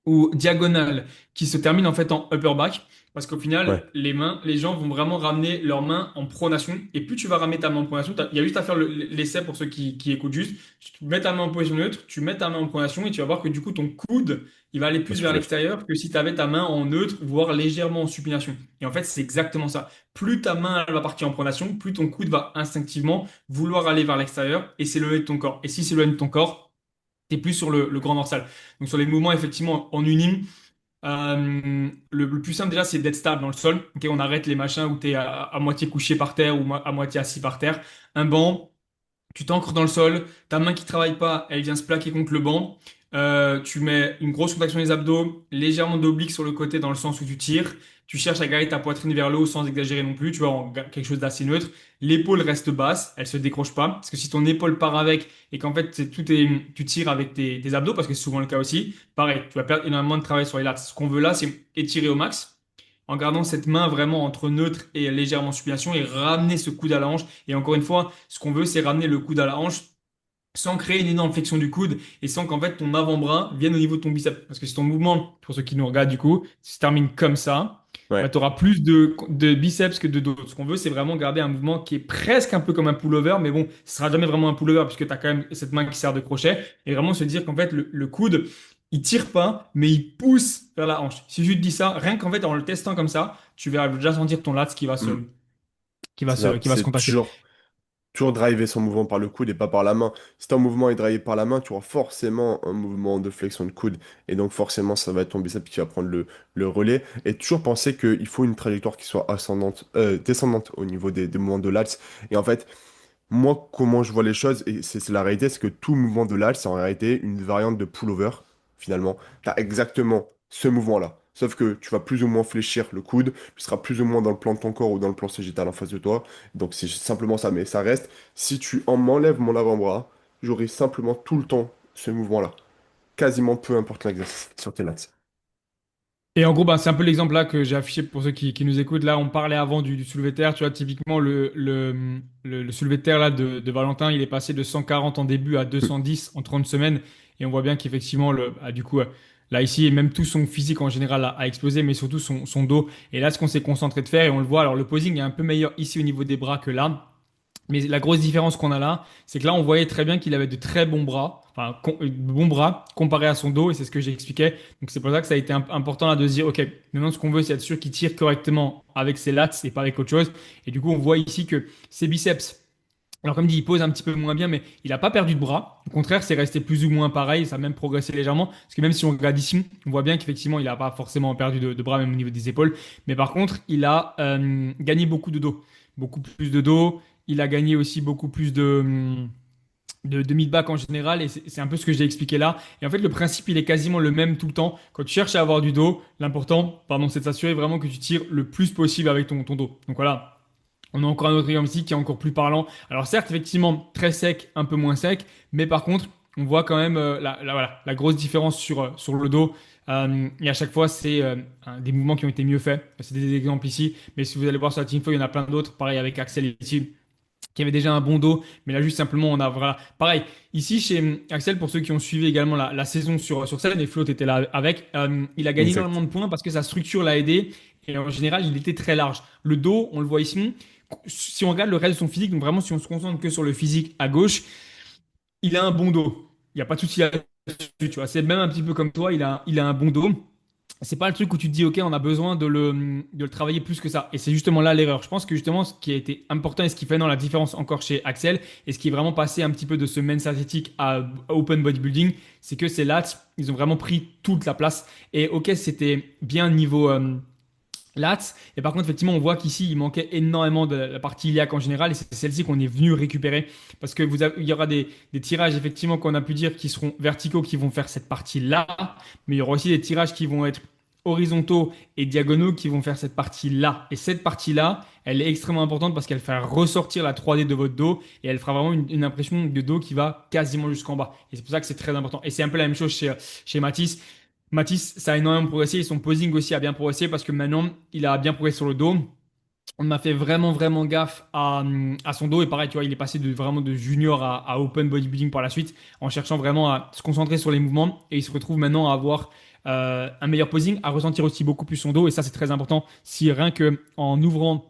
ou diagonale qui se termine en fait en upper back. Parce qu'au Ouais. final, les gens vont vraiment ramener leurs mains en pronation. Et plus tu vas ramener ta main en pronation, il y a juste à faire l'essai pour ceux qui écoutent juste. Tu mets ta main en position neutre, tu mets ta main en pronation et tu vas voir que du coup, ton coude, il va aller On plus se vers relève. l'extérieur que si tu avais ta main en neutre, voire légèrement en supination. Et en fait, c'est exactement ça. Plus ta main elle va partir en pronation, plus ton coude va instinctivement vouloir aller vers l'extérieur et s'éloigner de ton corps. Et si s'éloigne de ton corps, t'es plus sur le grand dorsal. Donc sur les mouvements effectivement en unime, le plus simple déjà c'est d'être stable dans le sol. Ok, on arrête les machins où t'es à moitié couché par terre ou à moitié assis par terre. Un banc, tu t'ancres dans le sol, ta main qui travaille pas, elle vient se plaquer contre le banc. Tu mets une grosse contraction des abdos, légèrement d'oblique sur le côté dans le sens où tu tires. Tu cherches à garder ta poitrine vers le haut sans exagérer non plus, tu vois, quelque chose d'assez neutre. L'épaule reste basse, elle se décroche pas. Parce que si ton épaule part avec et qu'en fait tu tires avec tes abdos, parce que c'est souvent le cas aussi, pareil, tu vas perdre énormément de travail sur les lats. Ce qu'on veut là, c'est étirer au max en gardant cette main vraiment entre neutre et légèrement supination et ramener ce coude à la hanche. Et encore une fois, ce qu'on veut, c'est ramener le coude à la hanche sans créer une énorme flexion du coude et sans qu'en fait ton avant-bras vienne au niveau de ton biceps. Parce que si ton mouvement, pour ceux qui nous regardent du coup, se termine comme ça, bah, Ouais. tu auras plus de biceps que de dos. Ce qu'on veut, c'est vraiment garder un mouvement qui est presque un peu comme un pullover, mais bon, ce sera jamais vraiment un pullover puisque tu as quand même cette main qui sert de crochet. Et vraiment se dire qu'en fait, le coude, il tire pas, mais il pousse vers la hanche. Si je te dis ça, rien qu'en fait, en le testant comme ça, tu vas déjà sentir ton lat Hmm. C'est ça. qui va se C'est contacter. toujours driver son mouvement par le coude et pas par la main. Si ton mouvement est drivé par la main, tu auras forcément un mouvement de flexion de coude. Et donc forcément, ça va être ton biceps qui va prendre le relais. Et toujours penser qu'il faut une trajectoire qui soit descendante au niveau des mouvements de lats. Et en fait, moi, comment je vois les choses, et c'est la réalité, c'est que tout mouvement de lats, c'est en réalité une variante de pullover, finalement. Tu as exactement ce mouvement-là. Sauf que tu vas plus ou moins fléchir le coude, tu seras plus ou moins dans le plan de ton corps ou dans le plan sagittal en face de toi. Donc c'est simplement ça, mais ça reste, si tu m'enlèves mon avant-bras, j'aurai simplement tout le temps ce mouvement-là. Quasiment peu importe l'exercice sur tes lats. Et en gros, bah, c'est un peu l'exemple là que j'ai affiché pour ceux qui nous écoutent. Là, on parlait avant du soulevé de terre. Tu vois, typiquement, le soulevé de terre là, de Valentin, il est passé de 140 en début à 210 en 30 semaines. Et on voit bien qu'effectivement, du coup, là, ici, et même tout son physique en général a explosé, mais surtout son dos. Et là, ce qu'on s'est concentré de faire, et on le voit, alors le posing est un peu meilleur ici au niveau des bras que là. Mais la grosse différence qu'on a là, c'est que là, on voyait très bien qu'il avait de très bons bras, enfin, bons bras comparé à son dos, et c'est ce que j'expliquais. Donc, c'est pour ça que ça a été important là de se dire, OK, maintenant, ce qu'on veut, c'est être sûr qu'il tire correctement avec ses lats et pas avec autre chose. Et du coup, on voit ici que ses biceps, alors comme dit, il pose un petit peu moins bien, mais il n'a pas perdu de bras. Au contraire, c'est resté plus ou moins pareil, ça a même progressé légèrement. Parce que même si on regarde ici, on voit bien qu'effectivement, il n'a pas forcément perdu de bras, même au niveau des épaules. Mais par contre, il a gagné beaucoup de dos. Beaucoup plus de dos. Il a gagné aussi beaucoup plus de mid-back en général. Et c'est un peu ce que j'ai expliqué là. Et en fait, le principe, il est quasiment le même tout le temps. Quand tu cherches à avoir du dos, l'important, pardon, c'est de s'assurer vraiment que tu tires le plus possible avec ton dos. Donc voilà. On a encore un autre exemple ici qui est encore plus parlant. Alors certes, effectivement, très sec, un peu moins sec, mais par contre, on voit quand même voilà, la grosse différence sur le dos. Et à chaque fois, c'est des mouvements qui ont été mieux faits. C'est des exemples ici, mais si vous allez voir sur la Teamfo, il y en a plein d'autres. Pareil avec Axel ici, qui avait déjà un bon dos, mais là juste simplement, on a voilà. Pareil, ici chez Axel, pour ceux qui ont suivi également la saison sur scène, et Flo était là avec, il a gagné Exact. énormément de points parce que sa structure l'a aidé, et en général, il était très large. Le dos, on le voit ici, si on regarde le reste de son physique, donc vraiment si on se concentre que sur le physique à gauche, il a un bon dos. Il n'y a pas de souci là-dessus, tu vois. C'est même un petit peu comme toi, il a un bon dos. C'est pas le truc où tu te dis, OK, on a besoin de le travailler plus que ça. Et c'est justement là l'erreur. Je pense que justement, ce qui a été important et ce qui fait non, la différence encore chez Axel, et ce qui est vraiment passé un petit peu de ce men's athletic à open bodybuilding, c'est que ces lats, ils ont vraiment pris toute la place. Et OK, c'était bien niveau, lats. Et par contre, effectivement, on voit qu'ici, il manquait énormément de la partie iliaque en général. Et c'est celle-ci qu'on est venu récupérer. Parce que il y aura des tirages, effectivement, qu'on a pu dire qui seront verticaux, qui vont faire cette partie-là. Mais il y aura aussi des tirages qui vont être horizontaux et diagonaux qui vont faire cette partie-là. Et cette partie-là, elle est extrêmement importante parce qu'elle fait ressortir la 3D de votre dos et elle fera vraiment une impression de dos qui va quasiment jusqu'en bas. Et c'est pour ça que c'est très important. Et c'est un peu la même chose chez Mathis. Mathis, ça a énormément progressé et son posing aussi a bien progressé parce que maintenant, il a bien progressé sur le dos. On a fait vraiment, vraiment gaffe à son dos. Et pareil, tu vois, il est passé vraiment de junior à open bodybuilding par la suite en cherchant vraiment à se concentrer sur les mouvements. Et il se retrouve maintenant à avoir un meilleur posing, à ressentir aussi beaucoup plus son dos. Et ça, c'est très important. Si rien que en ouvrant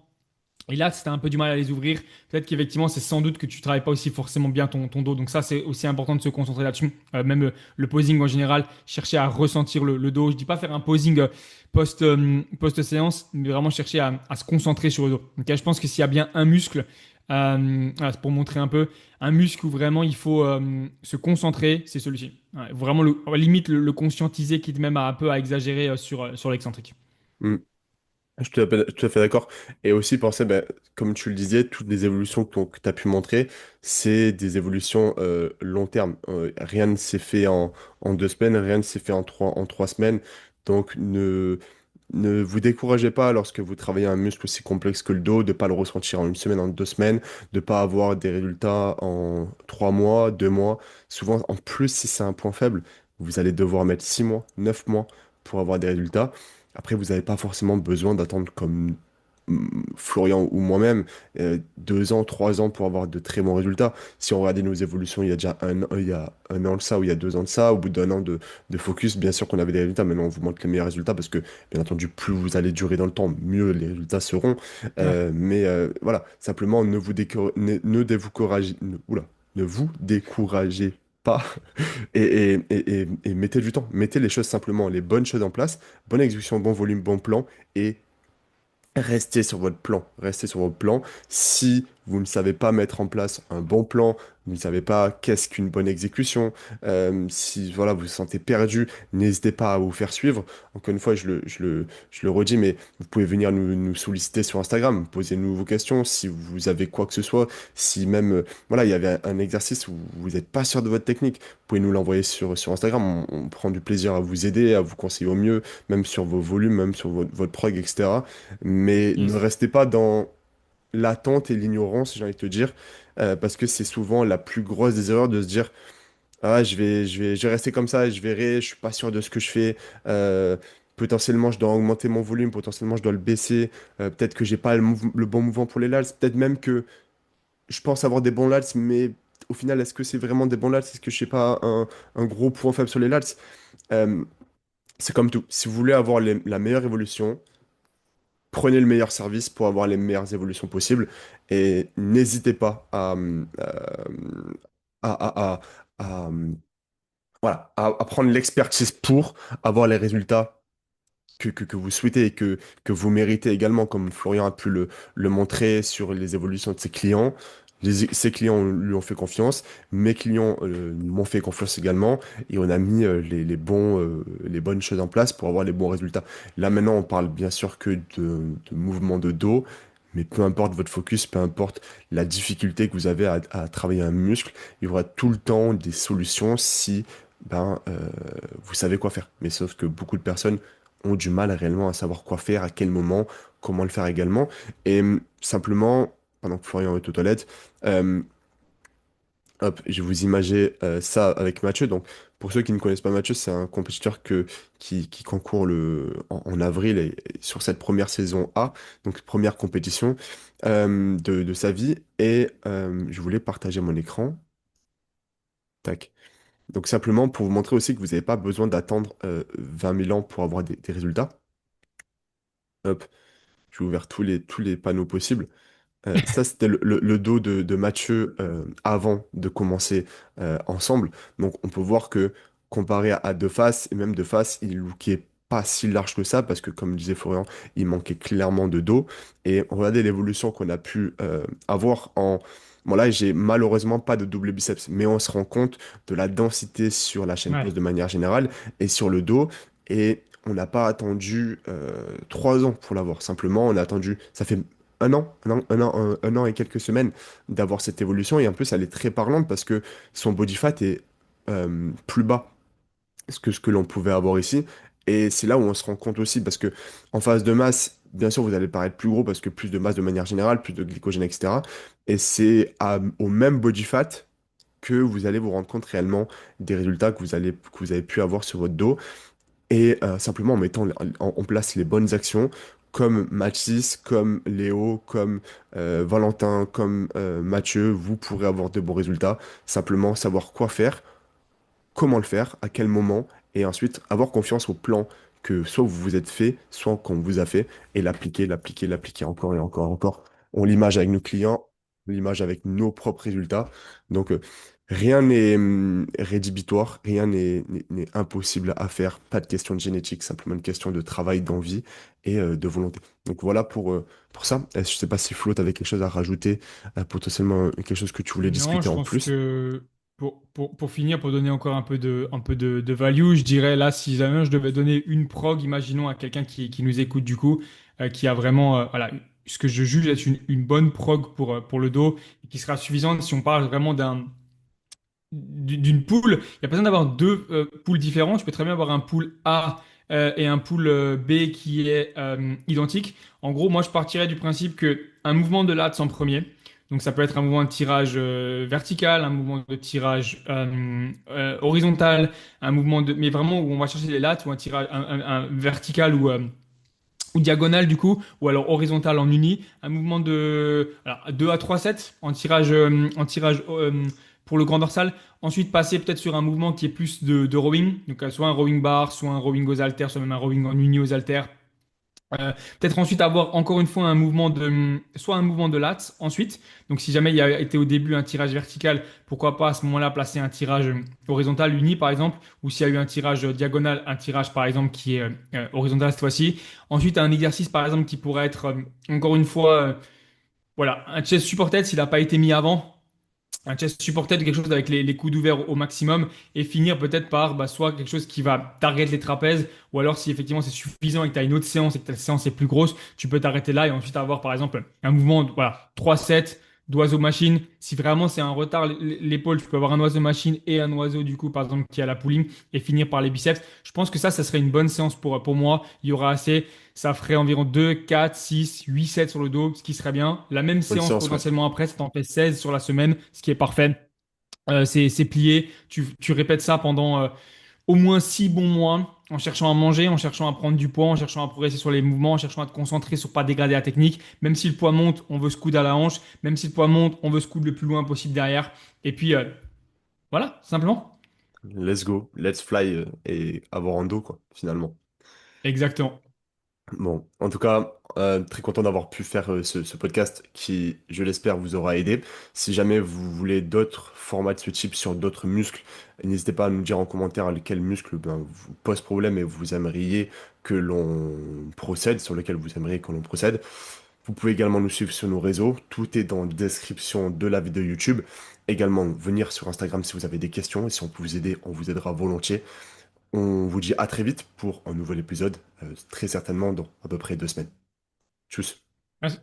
et là, si tu as un peu du mal à les ouvrir, peut-être qu'effectivement, c'est sans doute que tu travailles pas aussi forcément bien ton dos. Donc ça, c'est aussi important de se concentrer là-dessus. Même le posing en général, chercher à ressentir le dos. Je dis pas faire un posing post-séance, mais vraiment chercher à se concentrer sur le dos. Donc là, je pense que s'il y a bien un muscle, voilà, c'est pour montrer un peu, un muscle où vraiment il faut se concentrer, c'est celui-ci. Ouais, vraiment, limite le conscientiser, quitte même un peu à exagérer sur l'excentrique. Mm. Je suis tout à fait d'accord. Et aussi penser, ben, comme tu le disais, toutes les évolutions que tu as pu montrer, c'est des évolutions long terme. Rien ne s'est fait en 2 semaines, rien ne s'est fait en 3 semaines. Donc ne vous découragez pas lorsque vous travaillez un muscle aussi complexe que le dos, de ne pas le ressentir en 1 semaine, en 2 semaines, de ne pas avoir des résultats en 3 mois, 2 mois. Souvent, en plus, si c'est un point faible, vous allez devoir mettre 6 mois, 9 mois pour avoir des résultats. Après, vous n'avez pas forcément besoin d'attendre comme Florian ou moi-même, 2 ans, 3 ans pour avoir de très bons résultats. Si on regardait nos évolutions il y a déjà il y a 1 an de ça ou il y a 2 ans de ça, au bout d'un an de focus, bien sûr qu'on avait des résultats. Maintenant, on vous montre les meilleurs résultats parce que, bien entendu, plus vous allez durer dans le temps, mieux les résultats seront. Ouais. Mais voilà, simplement, ne vous découragez, oula, ne vous découragez pas et mettez du temps. Mettez les choses simplement, les bonnes choses en place, bonne exécution, bon volume, bon plan, et restez sur votre plan. Restez sur votre plan. Si vous ne savez pas mettre en place un bon plan, vous ne savez pas qu'est-ce qu'une bonne exécution, si voilà, vous vous sentez perdu, n'hésitez pas à vous faire suivre. Encore une fois, je le redis, mais vous pouvez venir nous solliciter sur Instagram, posez-nous vos questions si vous avez quoi que ce soit. Si même, voilà, il y avait un exercice où vous n'êtes pas sûr de votre technique, vous pouvez nous l'envoyer sur Instagram. On prend du plaisir à vous aider, à vous conseiller au mieux, même sur vos volumes, même sur votre prog, etc. Mais ne Yes. restez pas dans l'attente et l'ignorance, j'ai envie de te dire, parce que c'est souvent la plus grosse des erreurs de se dire, ah, je vais rester comme ça, et je verrai, je suis pas sûr de ce que je fais. Potentiellement, je dois augmenter mon volume, potentiellement, je dois le baisser. Peut-être que j'ai pas le bon mouvement pour les lats. Peut-être même que je pense avoir des bons lats, mais au final, est-ce que c'est vraiment des bons lats? Est-ce que je sais pas un gros point faible sur les lats? Euh, c'est comme tout. Si vous voulez avoir la meilleure évolution, prenez le meilleur service pour avoir les meilleures évolutions possibles et n'hésitez pas à, à, voilà, à prendre l'expertise pour avoir les résultats que vous souhaitez et que vous méritez également, comme Florian a pu le montrer sur les évolutions de ses clients. Ses clients lui ont fait confiance, mes clients m'ont fait confiance également, et on a mis les bonnes choses en place pour avoir les bons résultats. Là maintenant, on parle bien sûr que de mouvements de dos, mais peu importe votre focus, peu importe la difficulté que vous avez à travailler un muscle, il y aura tout le temps des solutions si vous savez quoi faire. Mais sauf que beaucoup de personnes ont du mal réellement à savoir quoi faire, à quel moment, comment le faire également. Et simplement, pendant que Florian est aux toilettes, euh, hop, je vais vous imager ça avec Mathieu. Donc, pour ceux qui ne connaissent pas Mathieu, c'est un compétiteur qui concourt en avril et sur cette première saison A, donc première compétition de sa vie. Et je voulais partager mon écran. Tac. Donc, simplement pour vous montrer aussi que vous n'avez pas besoin d'attendre 20 000 ans pour avoir des résultats. Hop. J'ai ouvert tous les panneaux possibles. Ça, c'était le dos de Mathieu avant de commencer ensemble. Donc, on peut voir que comparé à deux faces, et même deux faces, il lookait pas si large que ça, parce que, comme disait Florian, il manquait clairement de dos. Et regardez l'évolution qu'on a pu avoir en... Bon, là, j'ai malheureusement pas de double biceps, mais on se rend compte de la densité sur la chaîne pause Ouais. de manière générale et sur le dos. Et on n'a pas attendu 3 ans pour l'avoir. Simplement, on a attendu... Ça fait un an et quelques semaines d'avoir cette évolution. Et en plus, elle est très parlante parce que son body fat est plus bas que ce que l'on pouvait avoir ici. Et c'est là où on se rend compte aussi parce que en phase de masse, bien sûr, vous allez paraître plus gros parce que plus de masse de manière générale, plus de glycogène, etc. Et c'est au même body fat que vous allez vous rendre compte réellement des résultats que vous avez pu avoir sur votre dos. Et simplement en mettant en place les bonnes actions, comme Mathis, comme Léo, comme Valentin, comme Mathieu, vous pourrez avoir de bons résultats. Simplement savoir quoi faire, comment le faire, à quel moment, et ensuite avoir confiance au plan que soit vous vous êtes fait, soit qu'on vous a fait, et l'appliquer encore et encore et encore. On l'image avec nos clients, on l'image avec nos propres résultats. Donc, rien n'est rédhibitoire, rien n'est impossible à faire. Pas de question de génétique, simplement une question de travail, d'envie et de volonté. Donc voilà pour ça. Je sais pas si Flo, avait quelque chose à rajouter, potentiellement quelque chose que tu voulais Non, discuter je en pense plus. que pour finir, pour donner encore un peu de value, je dirais là, si jamais je devais donner une prog, imaginons à quelqu'un qui nous écoute du coup, qui a vraiment, voilà, ce que je juge être une bonne prog pour le dos, et qui sera suffisante si on parle vraiment d'une poule. Il n'y a pas besoin d'avoir deux poules différentes. Tu peux très bien avoir un pool A et un pool B qui est identique. En gros, moi, je partirais du principe que un mouvement de lats en premier. Donc, ça peut être un mouvement de tirage vertical, un mouvement de tirage horizontal, un mouvement de, mais vraiment où on va chercher les lats ou un tirage un vertical ou diagonale du coup, ou alors horizontal en uni, un mouvement de alors, 2 à 3 sets en tirage pour le grand dorsal. Ensuite, passer peut-être sur un mouvement qui est plus de rowing, donc soit un rowing bar, soit un rowing aux haltères, soit même un rowing en uni aux haltères. Peut-être ensuite avoir encore une fois un mouvement soit un mouvement de lats ensuite. Donc si jamais il y a été au début un tirage vertical, pourquoi pas à ce moment-là placer un tirage horizontal uni par exemple, ou s'il y a eu un tirage diagonal, un tirage par exemple qui est horizontal cette fois-ci. Ensuite un exercice par exemple qui pourrait être encore une fois voilà un chest supported s'il n'a pas été mis avant, un chest supported, quelque chose avec les coudes ouverts au maximum, et finir peut-être par soit quelque chose qui va target les trapèzes, ou alors si effectivement c'est suffisant et que tu as une autre séance et que ta séance est plus grosse, tu peux t'arrêter là et ensuite avoir par exemple un mouvement, voilà, 3 sets d'oiseau machine. Si vraiment c'est un retard, l'épaule, tu peux avoir un oiseau machine et un oiseau du coup, par exemple, qui a la pulling, et finir par les biceps. Je pense que ça serait une bonne séance pour moi. Il y aura assez. Ça ferait environ 2 4 6 8 sets sur le dos, ce qui serait bien. La même Bonne séance séance, ouais. potentiellement après, ça t'en fait 16 sur la semaine, ce qui est parfait. C'est plié. Tu répètes ça pendant au moins 6 bons mois, en cherchant à manger, en cherchant à prendre du poids, en cherchant à progresser sur les mouvements, en cherchant à te concentrer sur pas dégrader la technique. Même si le poids monte, on veut se coude à la hanche. Même si le poids monte, on veut se coude le plus loin possible derrière. Et puis, voilà, simplement. Let's go, let's fly et avoir en dos, quoi, finalement. Exactement. Bon, en tout cas, très content d'avoir pu faire ce podcast qui, je l'espère, vous aura aidé. Si jamais vous voulez d'autres formats de ce type sur d'autres muscles, n'hésitez pas à nous dire en commentaire lequel muscle ben, vous pose problème et vous aimeriez que l'on procède, sur lequel vous aimeriez que l'on procède. Vous pouvez également nous suivre sur nos réseaux, tout est dans la description de la vidéo YouTube. Également, venir sur Instagram si vous avez des questions et si on peut vous aider, on vous aidera volontiers. On vous dit à très vite pour un nouvel épisode, très certainement dans à peu près 2 semaines. Tchuss. Merci.